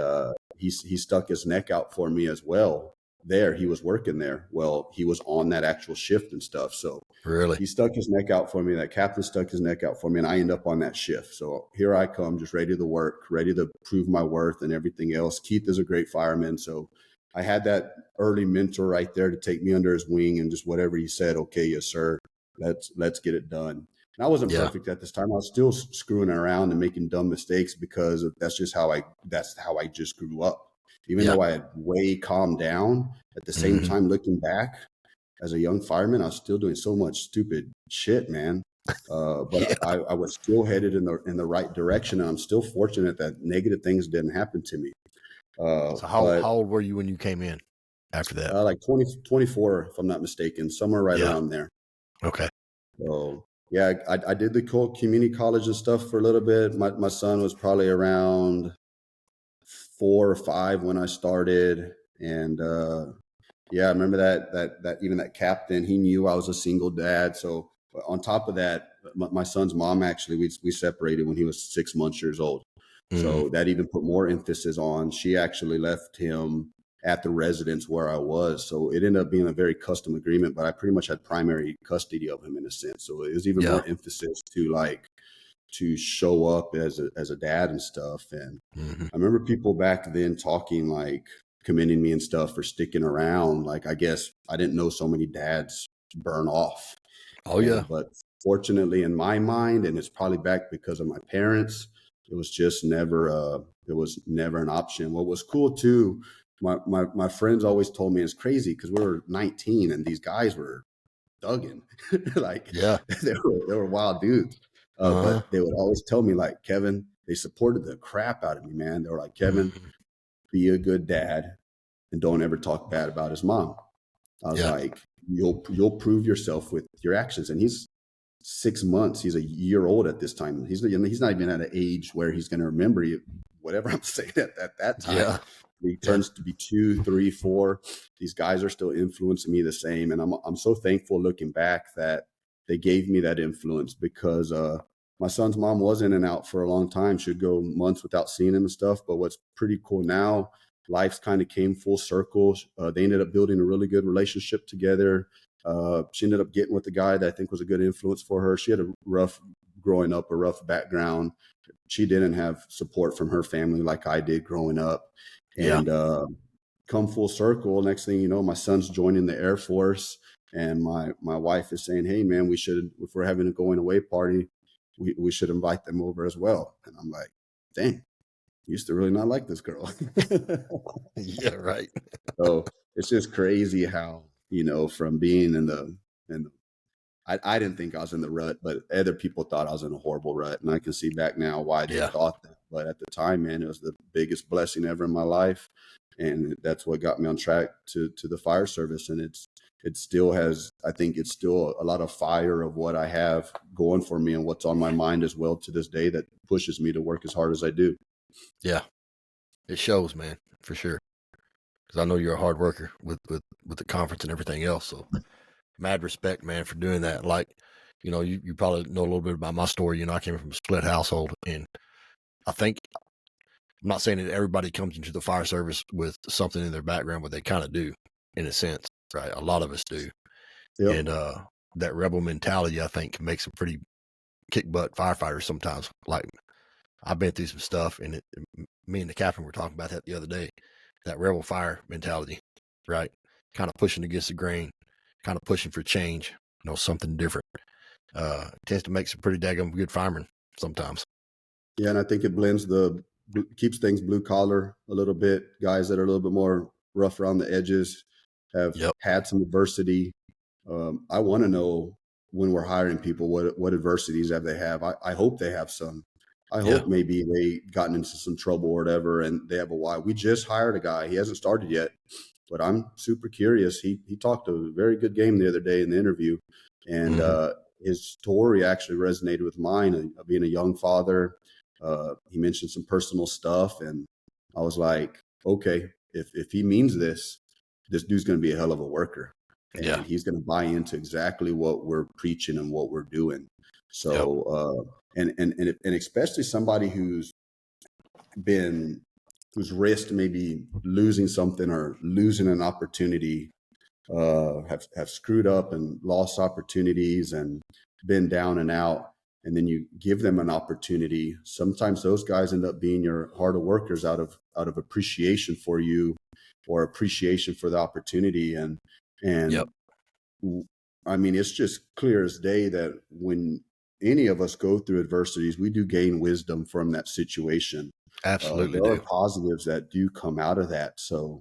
he stuck his neck out for me as well. There, he was working there. Well, he was on that actual shift and stuff. So Really? he stuck his neck out for me. That captain stuck his neck out for me, and I end up on that shift. So here I come, just ready to work, ready to prove my worth and everything else. Keith is a great fireman. So I had that early mentor right there to take me under his wing, and just whatever he said, okay, yes, sir, let's get it done. And I wasn't perfect at this time. I was still screwing around and making dumb mistakes because that's how I just grew up. Even though I had way calmed down, at the same time, looking back as a young fireman, I was still doing so much stupid shit, man. But I was still headed in the right direction, and I'm still fortunate that negative things didn't happen to me. So how old were you when you came in after that? Like 24, if I'm not mistaken, somewhere right around there. Okay. So yeah, I did the community college and stuff for a little bit. My son was probably around 4 or 5 when I started, and yeah, I remember that even that captain, he knew I was a single dad. So on top of that, my son's mom, actually, we separated when he was 6 months years old. So that even put more emphasis on. She actually left him at the residence where I was. So it ended up being a very custom agreement, but I pretty much had primary custody of him in a sense. So it was even more emphasis to show up as a dad and stuff. And I remember people back then talking, like, commending me and stuff for sticking around. Like, I guess I didn't know so many dads burn off. Oh yeah. But fortunately, in my mind, and it's probably back because of my parents, it was just never an option. What was cool too, my friends always told me, it's crazy because we were 19 and these guys were thugging. Like, they were wild dudes. But they would always tell me, like, Kevin, they supported the crap out of me, man. They were like, Kevin, be a good dad and don't ever talk bad about his mom. I was like, you'll prove yourself with your actions. And he's 6 months. He's a year old at this time. He's not even at an age where he's going to remember whatever I'm saying at that time. Yeah. He turns to be 2, 3, 4. These guys are still influencing me the same. And I'm so thankful looking back that they gave me that influence, because my son's mom was in and out for a long time. She'd go months without seeing him and stuff. But what's pretty cool now, life's kind of came full circle. They ended up building a really good relationship together. She ended up getting with the guy that I think was a good influence for her. She had a rough growing up, a rough background. She didn't have support from her family like I did growing up. And come full circle, next thing you know, my son's joining the Air Force, and my wife is saying, hey, man, we should, if we're having a going away party, we should invite them over as well. And I'm like, dang, used to really not like this girl. Yeah, right. So it's just crazy how, from being I didn't think I was in the rut, but other people thought I was in a horrible rut. And I can see back now why they thought that. But at the time, man, it was the biggest blessing ever in my life. And that's what got me on track to the fire service. And it still has, I think it's still a lot of fire of what I have going for me and what's on my mind as well to this day that pushes me to work as hard as I do. Yeah, it shows, man, for sure. Because I know you're a hard worker with the conference and everything else. So mad respect, man, for doing that. Like, you probably know a little bit about my story. I came from a split household, and I think, I'm not saying that everybody comes into the fire service with something in their background, but they kind of do, in a sense, right? A lot of us do. Yep. And that rebel mentality, I think, makes some pretty kick butt firefighters sometimes. Like, I've been through some stuff, and me and the captain were talking about that the other day. That rebel fire mentality, right? Kind of pushing against the grain, kind of pushing for change, something different. Tends to make some pretty daggum good firemen sometimes. Yeah, and I think it keeps things blue collar a little bit. Guys that are a little bit more rough around the edges have had some adversity. I want to know when we're hiring people, what adversities have they have? I hope they have some. I Yeah. hope maybe they gotten into some trouble or whatever, and they have a why. We just hired a guy. He hasn't started yet, but I'm super curious. He talked a very good game the other day in the interview, and his story actually resonated with mine of being a young father. He mentioned some personal stuff, and I was like, okay, if he means this dude's going to be a hell of a worker, Yeah. and he's going to buy into exactly what we're preaching and what we're doing. Yep. So, and especially somebody who's risked maybe losing something or losing an opportunity, have screwed up and lost opportunities and been down and out. And then you give them an opportunity. Sometimes those guys end up being your harder workers out of appreciation for you or appreciation for the opportunity. And Yep. I mean, it's just clear as day that when any of us go through adversities, we do gain wisdom from that situation. Absolutely There are do. positives that do come out of that. So,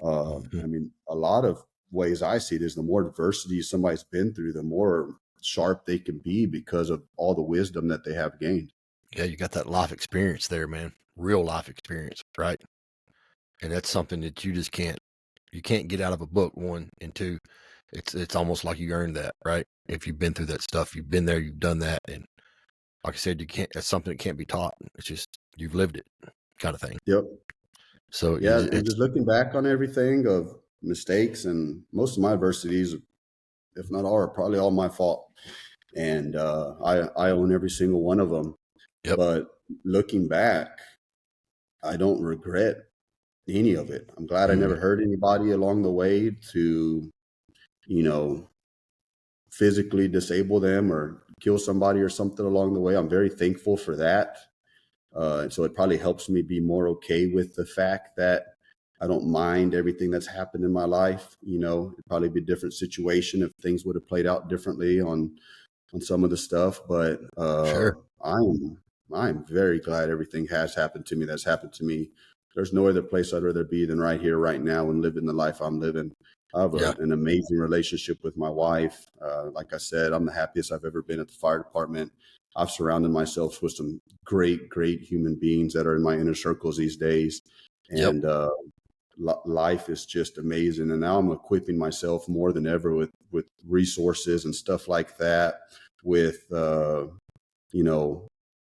I mean, a lot of ways I see it is the more adversity somebody's been through, the more sharp they can be because of all the wisdom that they have gained. Yeah, you got that life experience there, man. Real life experience, right? And that's something that you just can't get out of a book, one, and two, it's almost like you earned that, right? If you've been through that stuff, you've been there, you've done that, and like I said, that's something that can't be taught. It's just you've lived it, kind of thing. Yep. So Yeah. And it's just looking back on everything of mistakes, and most of my adversities, if not all, are probably all my fault. And I own every single one of them. Yep. But looking back, I don't regret any of it. I'm glad I never hurt anybody along the way to, physically disable them or kill somebody or something along the way. I'm very thankful for that. And so it probably helps me be more okay with the fact that I don't mind everything that's happened in my life. It'd probably be a different situation if things would have played out differently on some of the stuff. But sure. I'm very glad everything has happened to me that's happened to me. There's no other place I'd rather be than right here, right now, and living the life I'm living. I have an amazing relationship with my wife. Like I said, I'm the happiest I've ever been at the fire department. I've surrounded myself with some great, great human beings that are in my inner circles these days. And life is just amazing. And now I'm equipping myself more than ever with resources and stuff like that, with,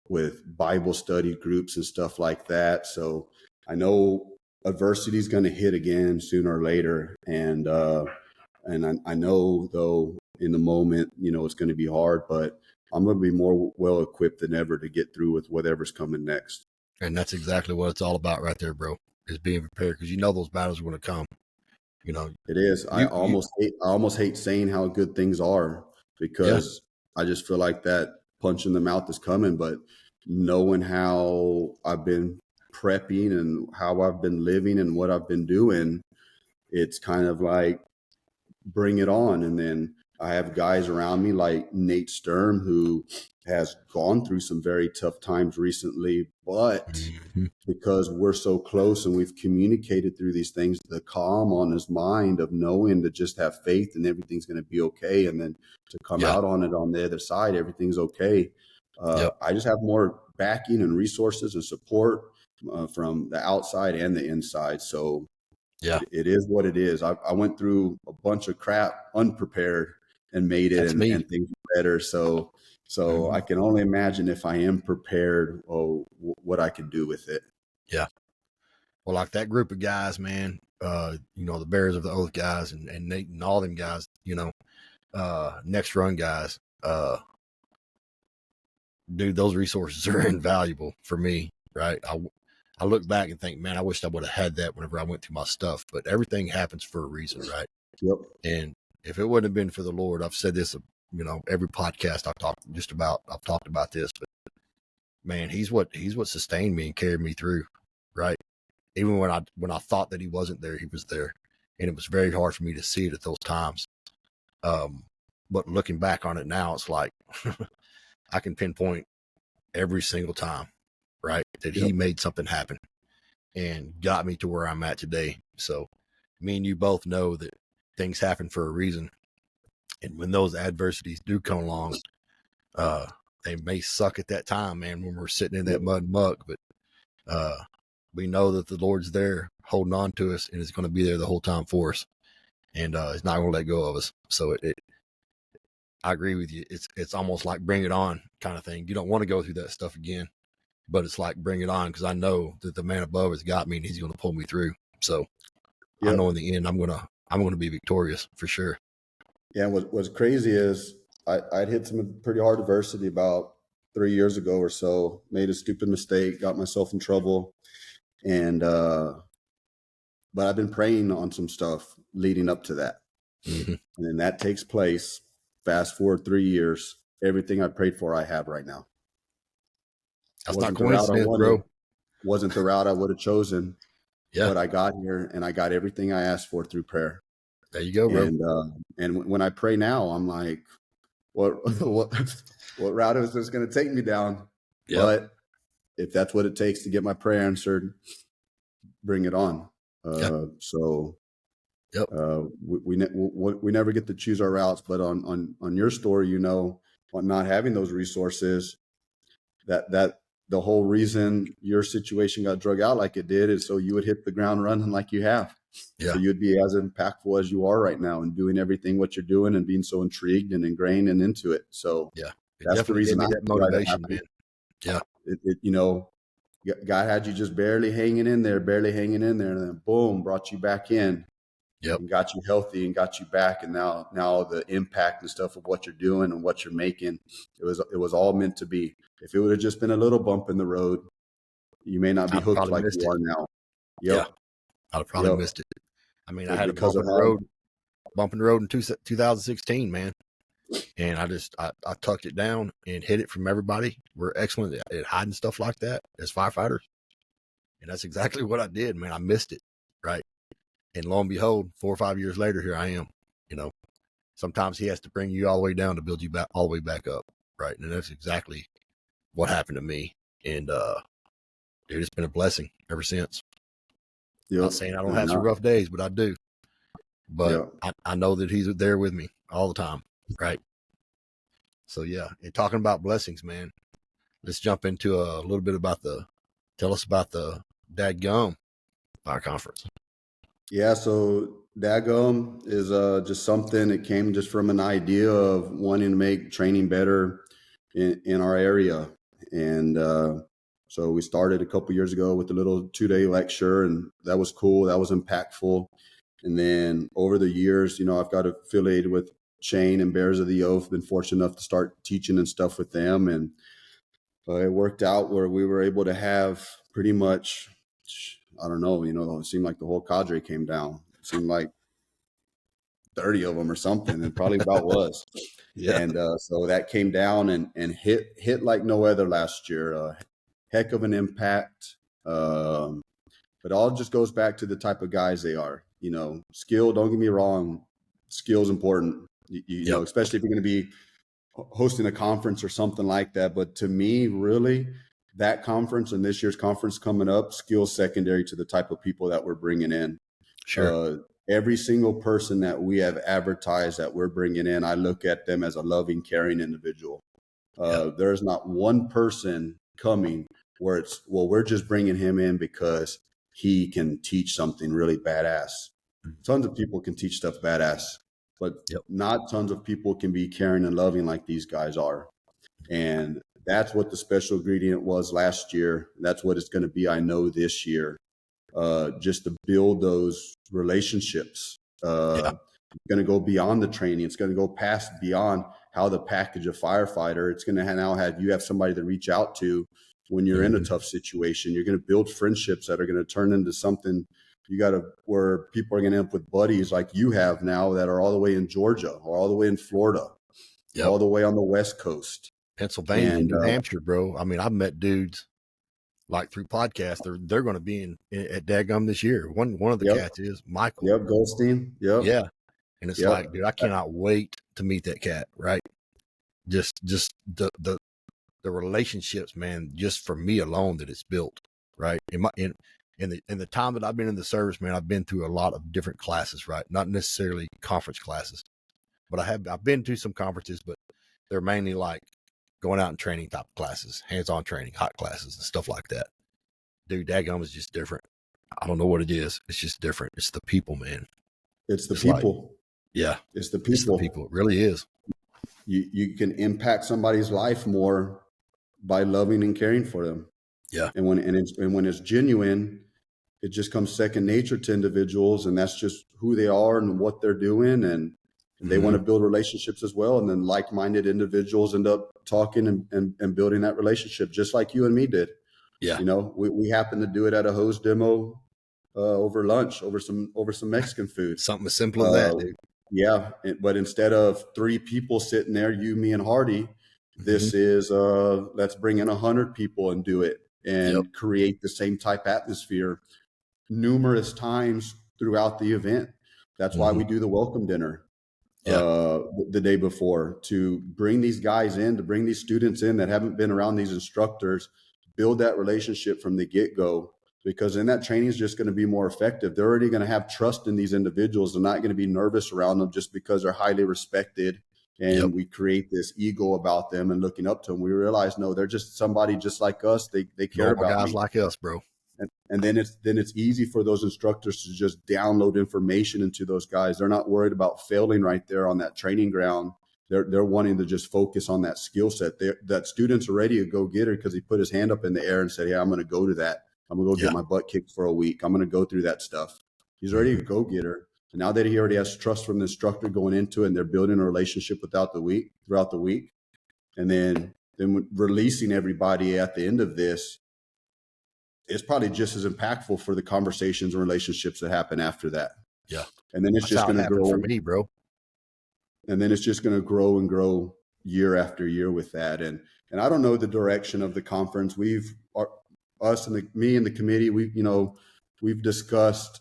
with Bible study groups and stuff like that. So I know adversity is going to hit again sooner or later. And I know, though, in the moment, it's going to be hard, but I'm going to be more well equipped than ever to get through with whatever's coming next. And that's exactly what it's all about right there, bro, is being prepared, because those battles are going to come. It is. I almost hate saying how good things are, because I just feel like that punch in the mouth is coming. But knowing how I've been prepping and how I've been living and what I've been doing, it's kind of like, bring it on. And then I have guys around me like Nate Sturm, who has gone through some very tough times recently, but because we're so close and we've communicated through these things, the calm on his mind of knowing to just have faith and everything's going to be okay. And then to come out on it on the other side, everything's okay. I just have more backing and resources and support from the outside and the inside. So it is what it is. I went through a bunch of crap unprepared and made it, and things were better. So I can only imagine, if I am prepared, what I can do with it. Yeah. Well, like that group of guys, man, the Bears of the Oath guys and Nate and all them guys, next run guys, dude, those resources are invaluable for me. Right. I look back and think, man, I wish I would have had that whenever I went through my stuff, but everything happens for a reason. Right. Yep. And if it wouldn't have been for the Lord, I've said this, every podcast I've talked about this, but man, he's what sustained me and carried me through. Right. Even when I thought that he wasn't there, he was there. And it was very hard for me to see it at those times. But looking back on it now, it's like, I can pinpoint every single time, right, that he made something happen and got me to where I'm at today. So me and you both know that things happen for a reason. And when those adversities do come along, they may suck at that time, man, when we're sitting in that mud and muck, but we know that the Lord's there holding on to us and is going to be there the whole time for us. And he's not going to let go of us. So I agree with you. It's almost like bring it on kind of thing. You don't want to go through that stuff again, but it's like bring it on, because I know that the man above has got me and he's going to pull me through. So I know in the end I'm gonna be victorious for sure. Yeah, what's crazy is I'd hit some pretty hard adversity about 3 years ago or so. Made a stupid mistake, got myself in trouble, and but I've been praying on some stuff leading up to that, and then that takes place. Fast forward 3 years, everything I prayed for, I have right now. That's not coincidence, bro. Wasn't the route I would have chosen. Yeah. But I got here and I got everything I asked for through prayer. There you go, bro. And when I pray now, I'm like, what route is this going to take me down? Yep. But if that's what it takes to get my prayer answered, bring it on. So we never get to choose our routes, but on your story, on not having those resources, that the whole reason your situation got drug out like it did is so you would hit the ground running like you have. Yeah. So you'd be as impactful as you are right now and doing everything what you're doing and being so intrigued and ingrained and into it. So that's the reason that motivation, man. Yeah. God had you just barely hanging in there, and then boom, brought you back in. Yep. And got you healthy and got you back. And now the impact and stuff of what you're doing and what you're making, it was all meant to be. If it would have just been a little bump in the road, you may not be hooked like you are now. Yep. Yeah. I'd have probably missed it. I mean, I had a bump in the road in 2016, man. And I tucked it down and hid it from everybody. We're excellent at hiding stuff like that as firefighters. And that's exactly what I did, man. I missed it. Right. And lo and behold, 4 or 5 years later, here I am. Sometimes he has to bring you all the way down to build you back all the way back up. Right. And that's exactly what happened to me. And dude, it's been a blessing ever since. Yep. I'm not saying I don't have some rough days, but I do. But I know that he's there with me all the time. Right. So and talking about blessings, man, let's jump into a little bit tell us about the Dagum Fire Conference. Yeah, so Dagum is just something that came just from an idea of wanting to make training better in our area. And so we started a couple years ago with a little 2-day lecture, and that was cool. That was impactful. And then over the years, I've got affiliated with Shane and Bears of the Oath, been fortunate enough to start teaching and stuff with them. And it worked out where we were able to have pretty much, I don't know, it seemed like the whole cadre came down. It seemed like 30 of them or something. It probably about was. Yeah. And so that came down and hit like no other last year. Heck of an impact. But all just goes back to the type of guys they are. Skill, don't get me wrong, skill's important. You know, especially if you're going to be hosting a conference or something like that. But to me, really, that conference and this year's conference coming up, skill's secondary to the type of people that we're bringing in. Sure. Every single person that we have advertised that we're bringing in, I look at them as a loving, caring individual. There's not one person coming where it's, well, we're just bringing him in because he can teach something really badass. Tons of people can teach stuff badass, but not tons of people can be caring and loving like these guys are. And that's what the special ingredient was last year. That's what it's going to be, I know, this year. Just to build those relationships. It's going to go beyond the training. It's going to go beyond how the package of firefighter. It's going to now you have somebody to reach out to when you're in a tough situation. You're going to build friendships that are going to turn into something where people are going to end up with buddies like you have now that are all the way in Georgia or all the way in Florida, all the way on the West Coast. Pennsylvania and New Hampshire, bro. I mean, I've met dudes like through podcasts. They're going to be at Dagum this year. One of the cats is Michael. Goldstein. Yeah. And it's like, dude, I cannot wait to meet that cat. Right. Just the relationships, man, just for me alone that it's built. Right. In the time that I've been in the service, man, I've been through a lot of different classes, right? Not necessarily conference classes, but I've been to some conferences, but they're mainly like going out and training type classes, hands-on training, hot classes and stuff like that. Dude, Dagum is just different. I don't know what it is. It's just different. It's the people, man. It's the It's like, people. yeah, It's the it's the people. people. It really is. You can impact somebody's life more by loving and caring for them. Yeah. And when it's genuine, it just comes second nature to individuals, and that's just who they are and what they're doing, and they want to build relationships as well. And then like-minded individuals end up talking and building that relationship, just like you and me did. Yeah. You know, we happened to do it at a hose demo over lunch, over some Mexican food. Something as simple as that, dude. Yeah, but instead of 3 people sitting there, you, me, and Hardy, this is let's bring in 100 people and do it and create the same type atmosphere numerous times throughout the event. That's why we do the welcome dinner the day before, to bring these guys in, to bring these students in that haven't been around these instructors, build that relationship from the get-go, because then that training is just going to be more effective. They're already going to have trust in these individuals. They're not going to be nervous around them just because they're highly respected. And we create this ego about them and looking up to them. We realize, no, they're just somebody just like us. They care about guys me. like us, bro. And then it's easy for those instructors to just download information into those guys. They're not worried about failing right there on that training ground. They're wanting to just focus on that skill set. That student's already a go-getter because he put his hand up in the air and said, "Yeah, I'm going to go to that. I'm going to go get my butt kicked for a week. I'm going to go through that stuff." He's already a go-getter. And now that he already has trust from the instructor going into it, and they're building a relationship throughout the week, and then releasing everybody at the end of this, it's probably just as impactful for the conversations and relationships that happen after that. Yeah. And then it's just going to grow for me, bro. And then it's just going to grow and grow year after year with that. And I don't know the direction of the conference. Me and the committee, we've discussed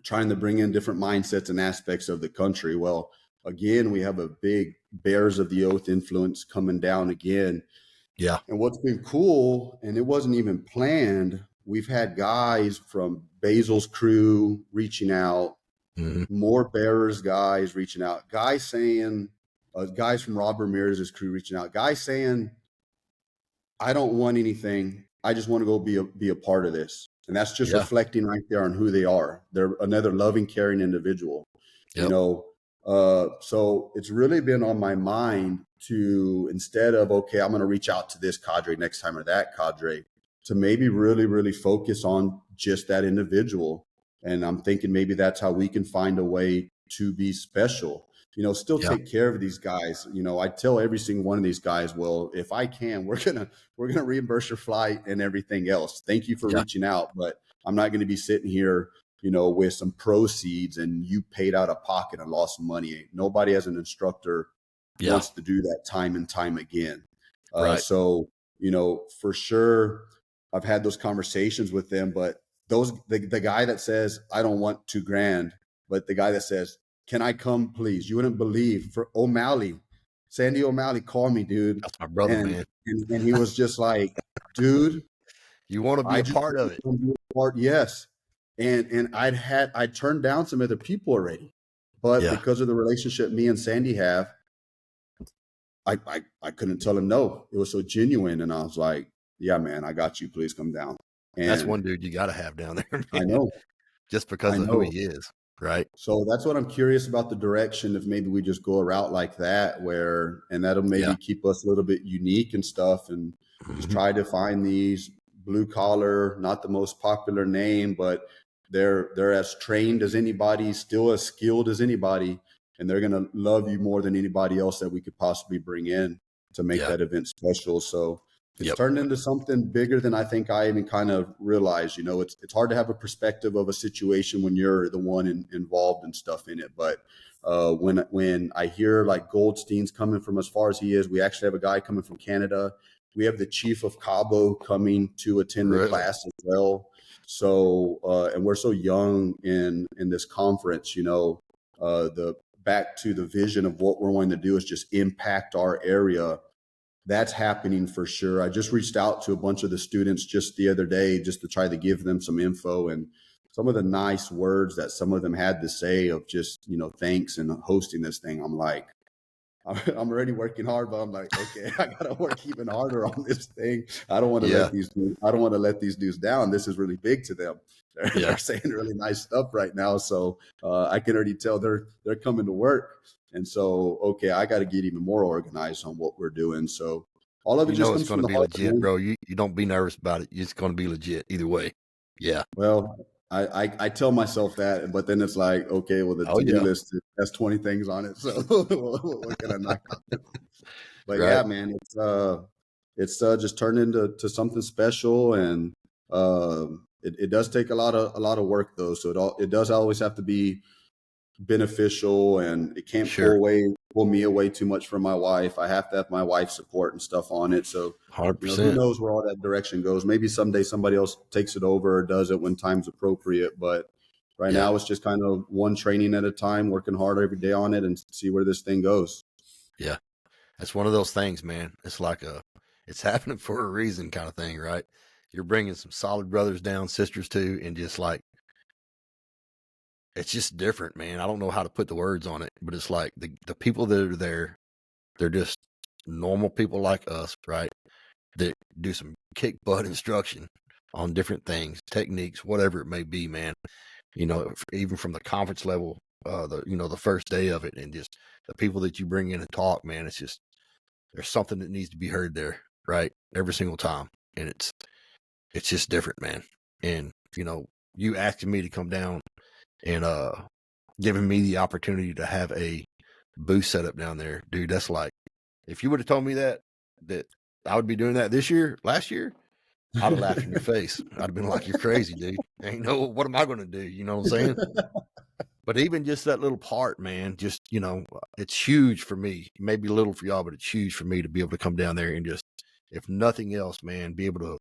trying to bring in different mindsets and aspects of the country. Well, again, we have a big Bears of the Oath influence coming down again. Yeah. And what's been cool, and it wasn't even planned, we've had guys from Basil's crew reaching out, more Bears guys reaching out, guys saying, guys from Rob Ramirez's crew reaching out, guys saying, I don't want anything. I just want to go be a part of this. And that's just reflecting right there on who they are. They're another loving, caring individual, you know? So it's really been on my mind to, instead of, okay, I'm going to reach out to this cadre next time or that cadre, to maybe really, really focus on just that individual. And I'm thinking maybe that's how we can find a way to be special, still take care of these guys. I tell every single one of these guys, well, if I can, we're going to reimburse your flight and everything else. Thank you for reaching out, but I'm not going to be sitting here, with some proceeds and you paid out of pocket and lost money. Nobody as an instructor wants to do that time and time again. So, for sure, I've had those conversations with them, but the guy that says, I don't want $2,000, but the guy that says, can I come, please? You wouldn't believe, for O'Malley, Sandy O'Malley called me, dude. That's my brother, man. And he was just like, dude, you want to be a part of it. Yes. And I turned down some other people already, but because of the relationship me and Sandy have, I couldn't tell him no. It was so genuine. And I was like, yeah, man, I got you. Please come down. And that's one dude you got to have down there, man. I know. Just because of who he is. Right. So that's what I'm curious about, the direction, if maybe we just go a route like that and that'll maybe keep us a little bit unique and stuff, and just try to find these blue collar, not the most popular name, but they're as trained as anybody, still as skilled as anybody, and they're going to love you more than anybody else that we could possibly bring in to make that event special. So it's turned into something bigger than I think I even kind of realized. It's hard to have a perspective of a situation when you're the one involved and stuff in it. But when I hear like Goldstein's coming from as far as he is, we actually have a guy coming from Canada. We have the chief of Cabo coming to attend the class as well. So, and we're so young in this conference, back to the vision of what we're wanting to do is just impact our area. That's happening for sure. I just reached out to a bunch of the students just the other day just to try to give them some info and some of the nice words that some of them had to say of just, thanks and hosting this thing. I'm like, I'm already working hard, but I'm like, okay, I gotta work even harder on this thing. I don't want to Yeah. let these dudes down. This is really big to them. Yeah. They're saying really nice stuff right now, so I can already tell they're coming to work. And so, okay, I got to get even more organized on what we're doing. So all of it just It's comes going from to the be heart, legit, man. bro. You don't be nervous about it. It's going to be legit either way. Yeah. Well, I tell myself that, but then it's like, okay, well, the Oh to-do yeah. list has 20 things on it, so what can I knock out this one? But Right. yeah, man, it's just turned into something special, and it does take a lot of work though. So it does always have to be beneficial, and it can't Sure. pull me away too much from my wife. I have to have my wife's support and stuff on it. So, who 100%. knows where all that direction goes? Maybe someday somebody else takes it over or does it when time's appropriate. But right Yeah. now it's just kind of one training at a time, working hard every day on it and see where this thing goes. Yeah. That's one of those things, man. It's like it's happening for a reason kind of thing, right? You're bringing some solid brothers down, sisters too, and just like, it's just different, man. I don't know how to put the words on it, but it's like the people that are there, they're just normal people like us, right? That do some kick butt instruction on different things, techniques, whatever it may be, man. Even from the conference level, the first day of it, and just the people that you bring in and talk, man, it's just, there's something that needs to be heard there, right? Every single time. And it's just different, man. And, you asking me to come down and giving me the opportunity to have a booth set up down there, dude, that's like, if you would have told me that I would be doing that last year, I'd have laughed in your face. I'd have been like, you're crazy, dude. What am I going to do? You know what I'm saying? But even just that little part, man, just, it's huge for me. It may be little for y'all, but it's huge for me to be able to come down there and just, if nothing else, man, be able to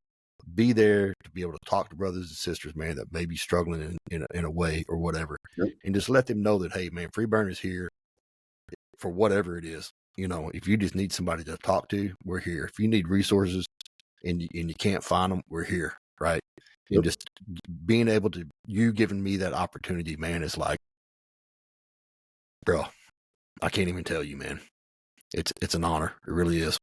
be there, to be able to talk to brothers and sisters, man, that may be struggling in a way or whatever. Yep. And just let them know that, hey, man, Free Burn is here for whatever it is. If you just need somebody to talk to, we're here. If you need resources and you can't find them, we're here, right? Yep. And just being able to, you giving me that opportunity, man, is like, bro, I can't even tell you, man. It's an honor. It really is.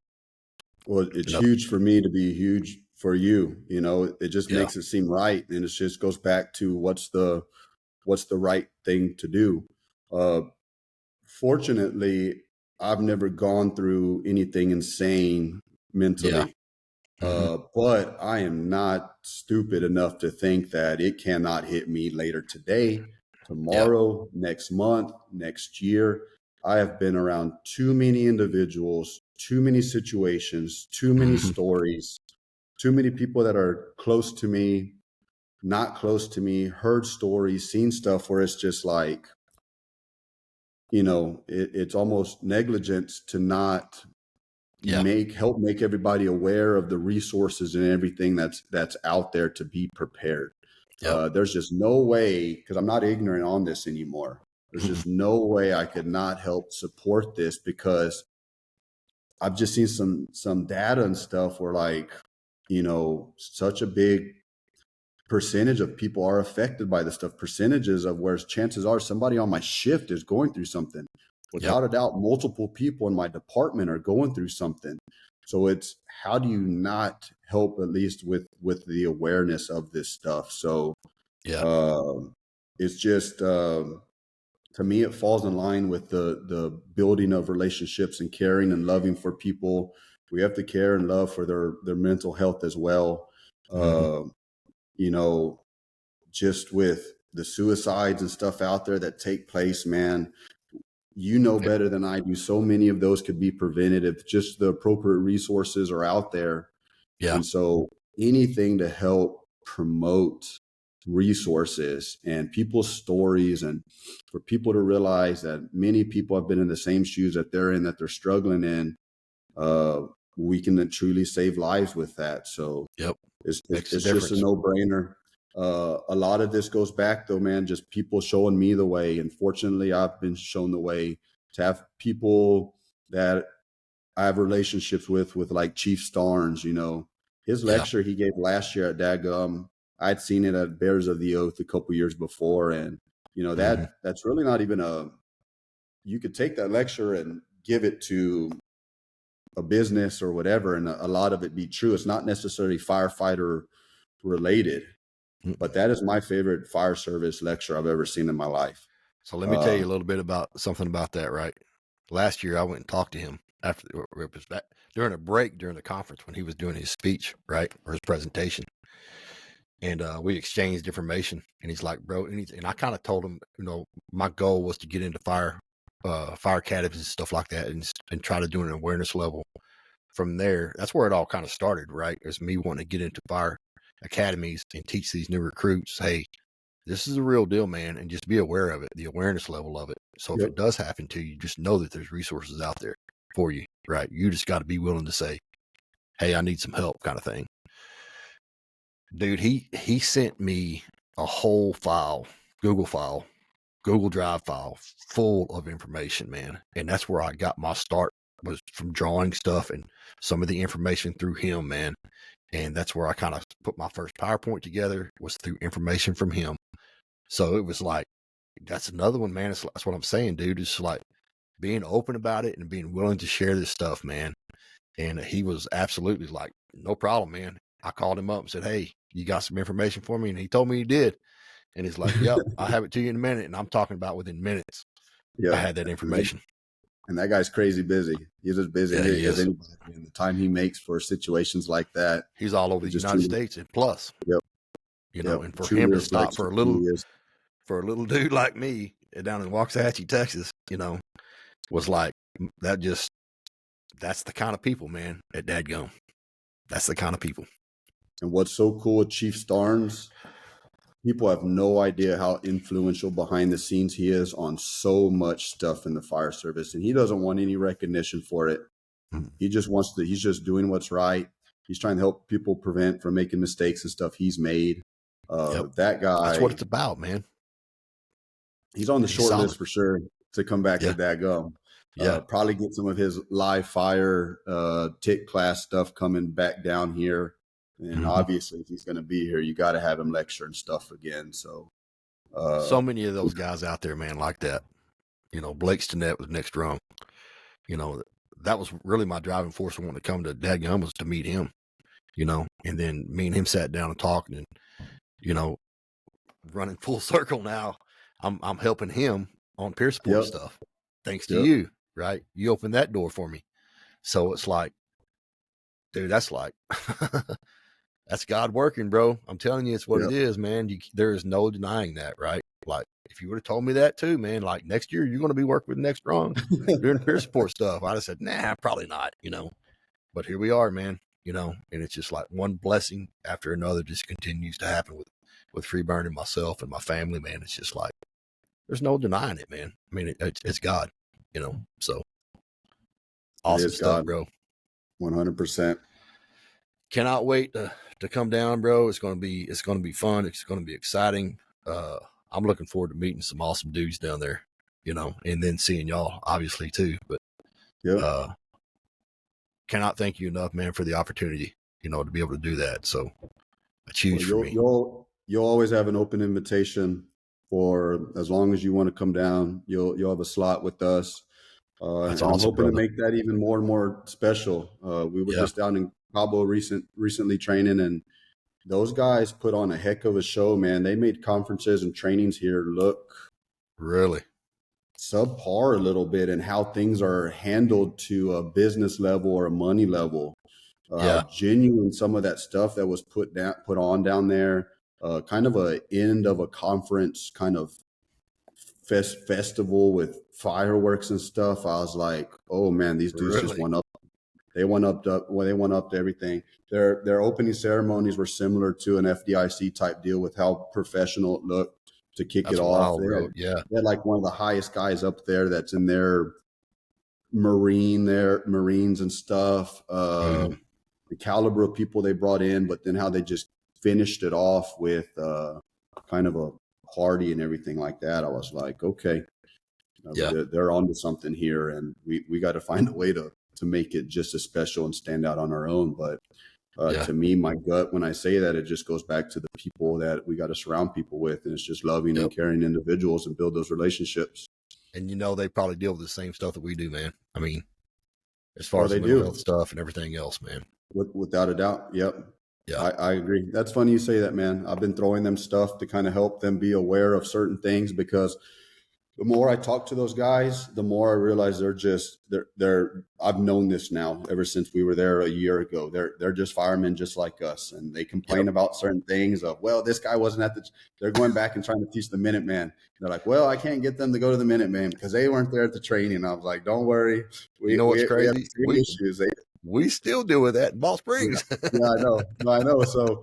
Well, it's huge for me to be huge for you. It just Yeah. makes it seem right, and it just goes back to what's the right thing to do. Fortunately, I've never gone through anything insane mentally. But I am not stupid enough to think that it cannot hit me later today, tomorrow, next month, next year. I have been around too many individuals, too many situations, too many stories, too many people that are close to me, not close to me, heard stories, seen stuff where it's just like, it's almost negligence to not help make everybody aware of the resources and everything that's out there to be prepared. There's just no way, because I'm not ignorant on this anymore. There's just no way I could not help support this, because I've just seen some data and stuff where, like, such a big percentage of people are affected by this stuff. Percentages of where chances are somebody on my shift is going through something. Without a doubt, multiple people in my department are going through something. So it's, how do you not help at least with the awareness of this stuff? So it's just, to me, it falls in line with the building of relationships and caring and loving for people. We have to care and love for their mental health as well. Just with the suicides and stuff out there that take place, man, better than I do. So many of those could be prevented if just the appropriate resources are out there. Yeah. And so anything to help promote resources and people's stories, and for people to realize that many people have been in the same shoes that they're in, that they're struggling in, we can truly save lives with that. So it's just a no-brainer. A lot of this goes back, though, man, just people showing me the way. And fortunately, I've been shown the way to have people that I have relationships with like Chief Starnes. His lecture he gave last year at Dagum, I'd seen it at Bears of the Oath a couple years before, and that's really not even you could take that lecture and give it to a business or whatever, and a lot of it be true. It's not necessarily firefighter related, but that is my favorite fire service lecture I've ever seen in my life. So let me tell you a little bit about something about that, right? Last year, I went and talked to him after it was during a break during the conference when he was doing his speech, right, or his presentation. And we exchanged information, and he's like, bro, and I kind of told him, my goal was to get into fire academies and stuff like that, and try to do an awareness level from there. That's where it all kind of started, right? It's me wanting to get into fire academies and teach these new recruits, hey, this is a real deal, man, and just be aware of it, the awareness level of it. So if it does happen to you, just know that there's resources out there for you, right? You just got to be willing to say, hey, I need some help, kind of thing. Dude, he sent me a whole Google Drive file full of information, man. And that's where I got my start, was from drawing stuff and some of the information through him, man. And that's where I kind of put my first PowerPoint together, was through information from him. So it was like, that's another one, man. That's what I'm saying, dude. It's like being open about it and being willing to share this stuff, man. And he was absolutely like, no problem, man. I called him up and said, hey, you got some information for me? And he told me he did. And he's like, yep, I'll have it to you in a minute. And I'm talking about within minutes. I had that information. And that guy's crazy busy. He's as busy as anybody. And the time he makes for situations like that. He's all over the United States and plus. And for him to stop for a little dude like me down in Waxahachie, Texas, was like, that's the kind of people, man, at Dadgum. That's the kind of people. And what's so cool with Chief Starnes, people have no idea how influential behind the scenes he is on so much stuff in the fire service. And he doesn't want any recognition for it. He just he's just doing what's right. He's trying to help people prevent from making mistakes and stuff he's made. That guy. That's what it's about, man. He's on the short list for sure to come back to Dagum. Probably get some of his live fire TIC class stuff coming back down here. And obviously, if he's going to be here, you got to have him lecture and stuff again. So many of those guys out there, man, like that. Blake Stinnett was next rung. That was really my driving force of wanting to come to Dadgum, was to meet him. And then me and him sat down and talked, and running full circle now. I'm helping him on peer support stuff, thanks to you, right? You opened that door for me. So it's like, dude, that's like, that's God working, bro. I'm telling you, it's what it is, man. There is no denying that, right? Like, if you would have told me that too, man, like next year, you're going to be working with Next Rung doing peer support stuff, I'd have said, nah, probably not, but here we are, man, and it's just like one blessing after another just continues to happen with Freeburn and myself and my family, man. It's just like, there's no denying it, man. I mean, it's God, so awesome stuff, bro. 100%. Cannot wait to come down, bro. It's going to be fun. It's going to be exciting. I'm looking forward to meeting some awesome dudes down there, and then seeing y'all obviously too, but cannot thank you enough, man, for the opportunity, to be able to do that. So it's huge for me. You'll always have an open invitation for as long as you want to come down. You'll have a slot with us. That's awesome, I'm hoping brother. to make that even more and more special. We were just down in Cabo recently training, and those guys put on a heck of a show, man. They made conferences and trainings here look really subpar a little bit, and how things are handled to a business level or a money level. How genuine some of that stuff that was put on down there. Kind of a end of a conference kind of festival with fireworks and stuff. I was like, oh man, these dudes just went up. They went up to everything. Their opening ceremonies were similar to an FDIC type deal with how professional it looked to kick it off. They had like one of the highest guys up there that's in their Marines and stuff. The caliber of people they brought in, but then how they just finished it off with kind of a party and everything like that. I was like, okay, they're onto something here, and we got to find a way to make it just as special and stand out on our own. But Yeah. To me, my gut, when I say that, it just goes back to the people that we got to surround people with. And it's just loving and caring individuals and build those relationships. And, they probably deal with the same stuff that we do, man. I mean, as far as they the mental do. health stuff and everything else, man. Without a doubt. Yep. Yeah. I agree. That's funny you say that, man. I've been throwing them stuff to kind of help them be aware of certain things, because the more I talk to those guys, the more I realize they're I've known this now ever since we were there a year ago. They're just firemen just like us. And they complain about certain things of, well, this guy wasn't they're going back and trying to teach the Minuteman. They're like, well, I can't get them to go to the Minuteman because they weren't there at the training. I was like, don't worry. You know what's crazy? We have issues. We still deal with that in Ball Springs. Yeah, I know. No, I know. So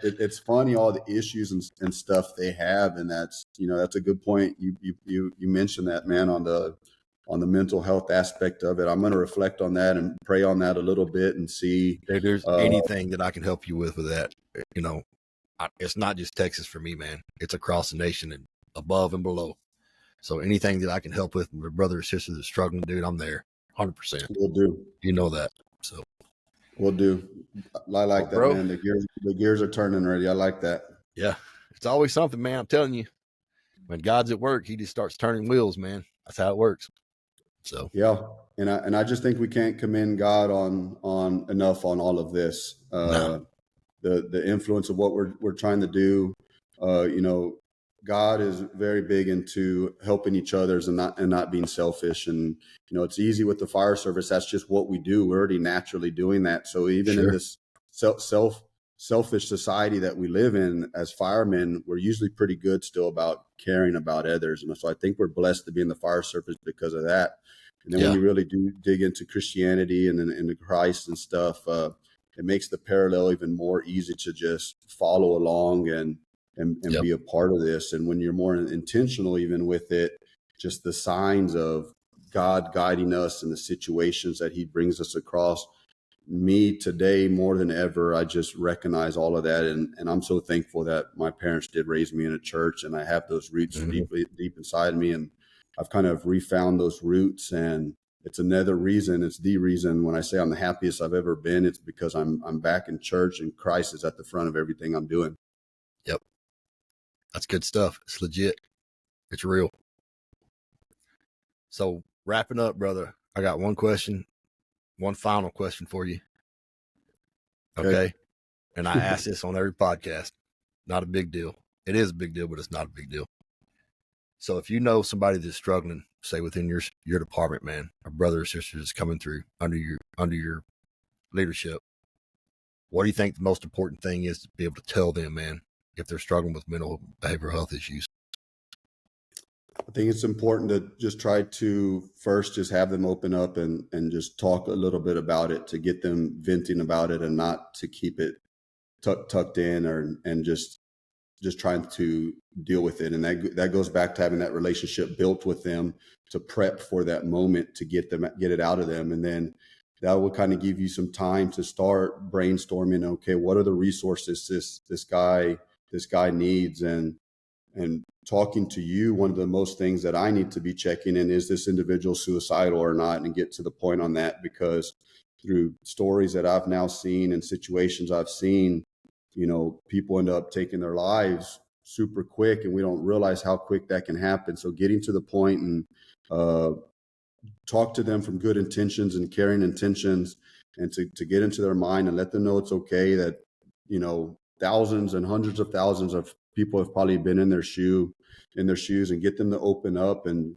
it's funny, all the issues and stuff they have, and that's a good point. You mentioned that, man, on the mental health aspect of it. I'm going to reflect on that and pray on that a little bit and see if there's anything that I can help you with that. It's not just Texas for me, man. It's across the nation and above and below. So anything that I can help with, my brother or sister that's struggling, dude, I'm there. 100%. We'll do. You know that. So we'll do. I like that, bro. Man. The gears are turning already. I like that. Yeah. It's always something, man. I'm telling you. When God's at work, he just starts turning wheels, man. That's how it works. So yeah. And I just think we can't commend God on enough on all of this. No. The influence of what we're trying to do. God is very big into helping each other and not being selfish. And, it's easy with the fire service. That's just what we do. We're already naturally doing that. So even in this selfish society that we live in as firemen, we're usually pretty good still about caring about others. And so I think we're blessed to be in the fire service because of that. And then when you really do dig into Christianity and into Christ and stuff, it makes the parallel even more easy to just follow along and be a part of this. And when you're more intentional even with it, just the signs of God guiding us and the situations that he brings us across. Me today, more than ever, I just recognize all of that. And I'm so thankful that my parents did raise me in a church, and I have those roots deep inside me. And I've kind of refound those roots. And it's another reason, it's the reason when I say I'm the happiest I've ever been, it's because I'm back in church and Christ is at the front of everything I'm doing. Yep. That's good stuff. It's legit. It's real. So wrapping up, brother, I got one final question for you. Okay. And I ask this on every podcast. Not a big deal. It is a big deal, but it's not a big deal. So if you know somebody that's struggling, say within your department, man, a brother or sister is coming through under your leadership, what do you think the most important thing is to be able to tell them, man, if they're struggling with mental behavioral health issues? I think it's important to just try to first just have them open up and just talk a little bit about it, to get them venting about it and not to keep it tucked in and just trying to deal with it. And that goes back to having that relationship built with them to prep for that moment to get it out of them. And then that will kind of give you some time to start brainstorming. Okay, what are the resources this guy needs? And talking to you, one of the most things that I need to be checking in is this individual suicidal or not, and get to the point on that, because through stories that I've now seen and situations I've seen, people end up taking their lives super quick, and we don't realize how quick that can happen. So getting to the point and talk to them from good intentions and caring intentions, and to get into their mind and let them know it's okay that, thousands and hundreds of thousands of people have probably been in their shoes, and get them to open up and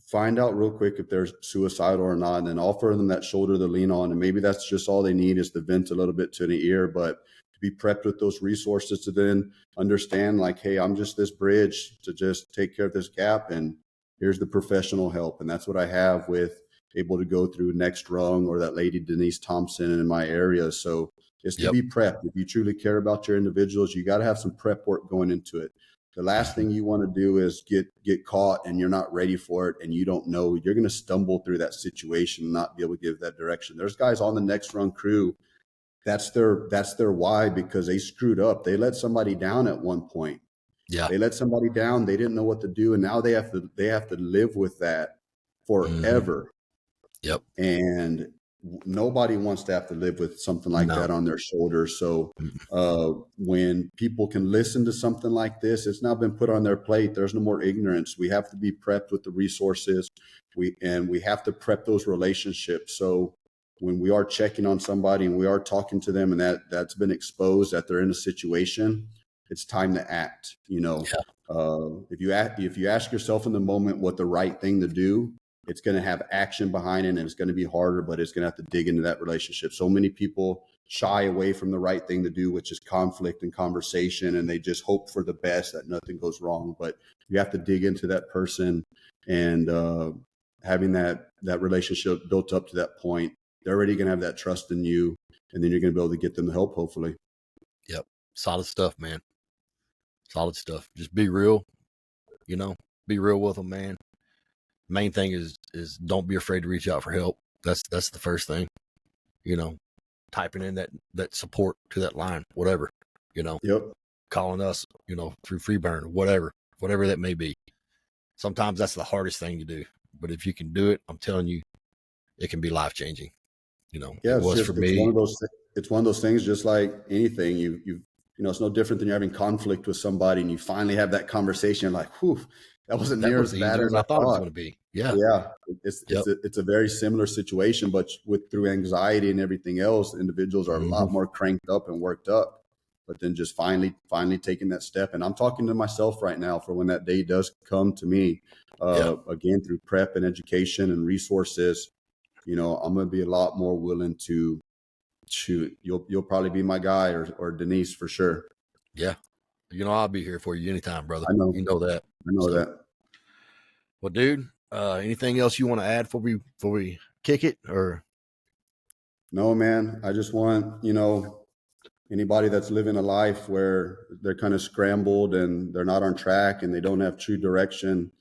find out real quick if they're suicidal or not, and then offer them that shoulder to lean on. And maybe that's just all they need, is to vent a little bit to the ear, but to be prepped with those resources to then understand, like, hey, I'm just this bridge to just take care of this gap, and here's the professional help. And that's what I have with able to go through Next Rung or that lady Denise Thompson in my area. So is to be prepped. If you truly care about your individuals, you got to have some prep work going into it. The last thing you want to do is get caught and you're not ready for it, and you don't know. You're going to stumble through that situation and not be able to give that direction. There's guys on the Next Run crew, that's their why, because they screwed up. They let somebody down at one point. Yeah. They let somebody down. They didn't know what to do, and now they have to live with that forever. Yep. And nobody wants to have to live with something like No. that on their shoulders. So when people can listen to something like this, it's now been put on their plate. There's no more ignorance. We have to be prepped with the resources. We have to prep those relationships. So when we are checking on somebody and we are talking to them, and that's been exposed that they're in a situation, it's time to act. If you ask yourself in the moment what the right thing to do, it's going to have action behind it, and it's going to be harder, but it's going to have to dig into that relationship. So many people shy away from the right thing to do, which is conflict and conversation, and they just hope for the best, that nothing goes wrong. But you have to dig into that person, and having that relationship built up to that point, they're already going to have that trust in you, and then you're going to be able to get them the help, hopefully. Yep. Solid stuff, man. Solid stuff. Just be real, be real with them, man. Main thing is don't be afraid to reach out for help. That's the first thing, typing in that support to that line, whatever, Yep. calling us, through FreeBurn, whatever that may be. Sometimes that's the hardest thing to do, but if you can do it, I'm telling you, it can be life-changing. Yeah, it was for me. It's one of those things, just like anything, it's no different than you're having conflict with somebody and you finally have that conversation. You're like, whew, that wasn't near as bad as I thought it was going to be. Yeah. Yeah. It's a very similar situation, but through anxiety and everything else, individuals are a lot more cranked up and worked up, but then just finally taking that step. And I'm talking to myself right now for when that day does come to me, again, through prep and education and resources, I'm going to be a lot more willing to shoot. You'll probably be my guy, or Denise, for sure. Yeah. I'll be here for you anytime, brother. I know. You know that. I know that. Well, dude, anything else you want to add before we kick it, or? No, man. I just want, anybody that's living a life where they're kind of scrambled and they're not on track and they don't have true direction,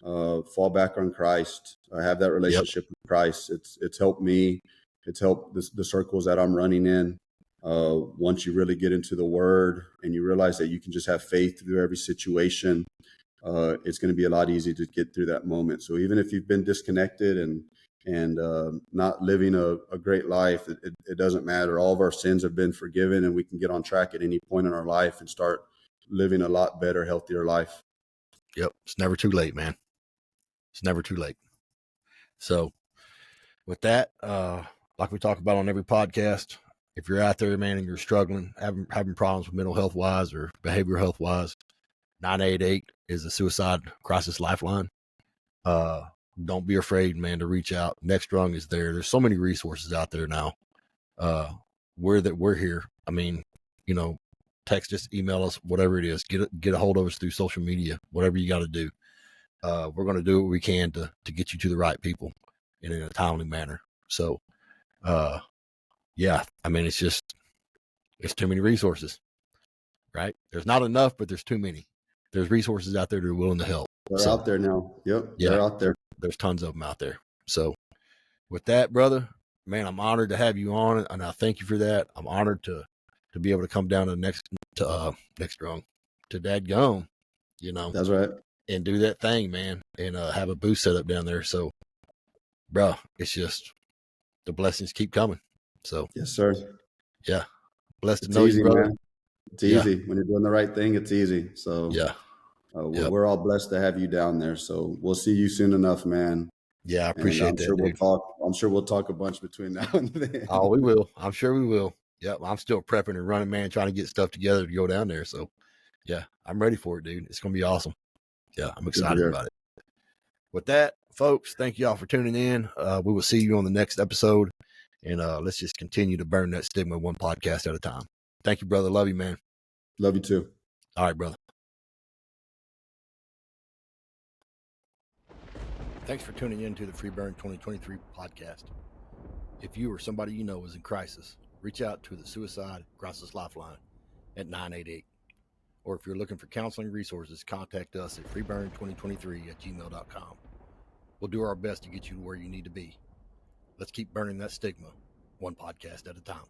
fall back on Christ. I have that relationship with Christ. It's helped me. It's helped the circles that I'm running in. Once you really get into the Word and you realize that you can just have faith through every situation, it's going to be a lot easier to get through that moment. So even if you've been disconnected and not living a great life, it doesn't matter. All of our sins have been forgiven, and we can get on track at any point in our life and start living a lot better, healthier life. Yep. It's never too late, man. It's never too late. So with that, like we talk about on every podcast, if you're out there, man, and you're struggling, having problems with mental health wise or behavioral health wise, 988 is a suicide crisis lifeline. Don't be afraid, man, to reach out. Next Rung is there. There's so many resources out there now. We're here. I mean, text us, email us, whatever it is. Get a hold of us through social media, whatever you got to do. We're going to do what we can to get you to the right people and in a timely manner. So, yeah, I mean, it's too many resources, right? There's not enough, but there's too many. There's resources out there that are willing to help. They're out there now. Yep. Yeah, they're out there. There's tons of them out there. So with that, brother, man, I'm honored to have you on, and I thank you for that. I'm honored to be able to come down to Next Rung, to Dagum, That's right. and do that thing, man, and have a booth set up down there. So, bro, it's just the blessings keep coming. So yes, sir. Yeah, blessed It's to know easy, you, brother. man. It's easy when you're doing the right thing. It's easy. So yeah, we're all blessed to have you down there. So we'll see you soon enough, man. Yeah, I appreciate that. I'm sure we'll talk a bunch between now and then. Oh, we will. I'm sure we will. Yep. I'm still prepping and running, man, trying to get stuff together to go down there. So yeah, I'm ready for it, dude. It's going to be awesome. Yeah, I'm excited about it. With that, folks, thank you all for tuning in. We will see you on the next episode, and let's just continue to burn that stigma one podcast at a time. Thank you, brother. Love you, man. Love you too. All right, brother. Thanks for tuning in to the FreeBurn 2023 podcast. If you or somebody you know is in crisis, reach out to the Suicide Crisis Lifeline at 988. Or if you're looking for counseling resources, contact us at freeburn2023@gmail.com. We'll do our best to get you to where you need to be. Let's keep burning that stigma, one podcast at a time.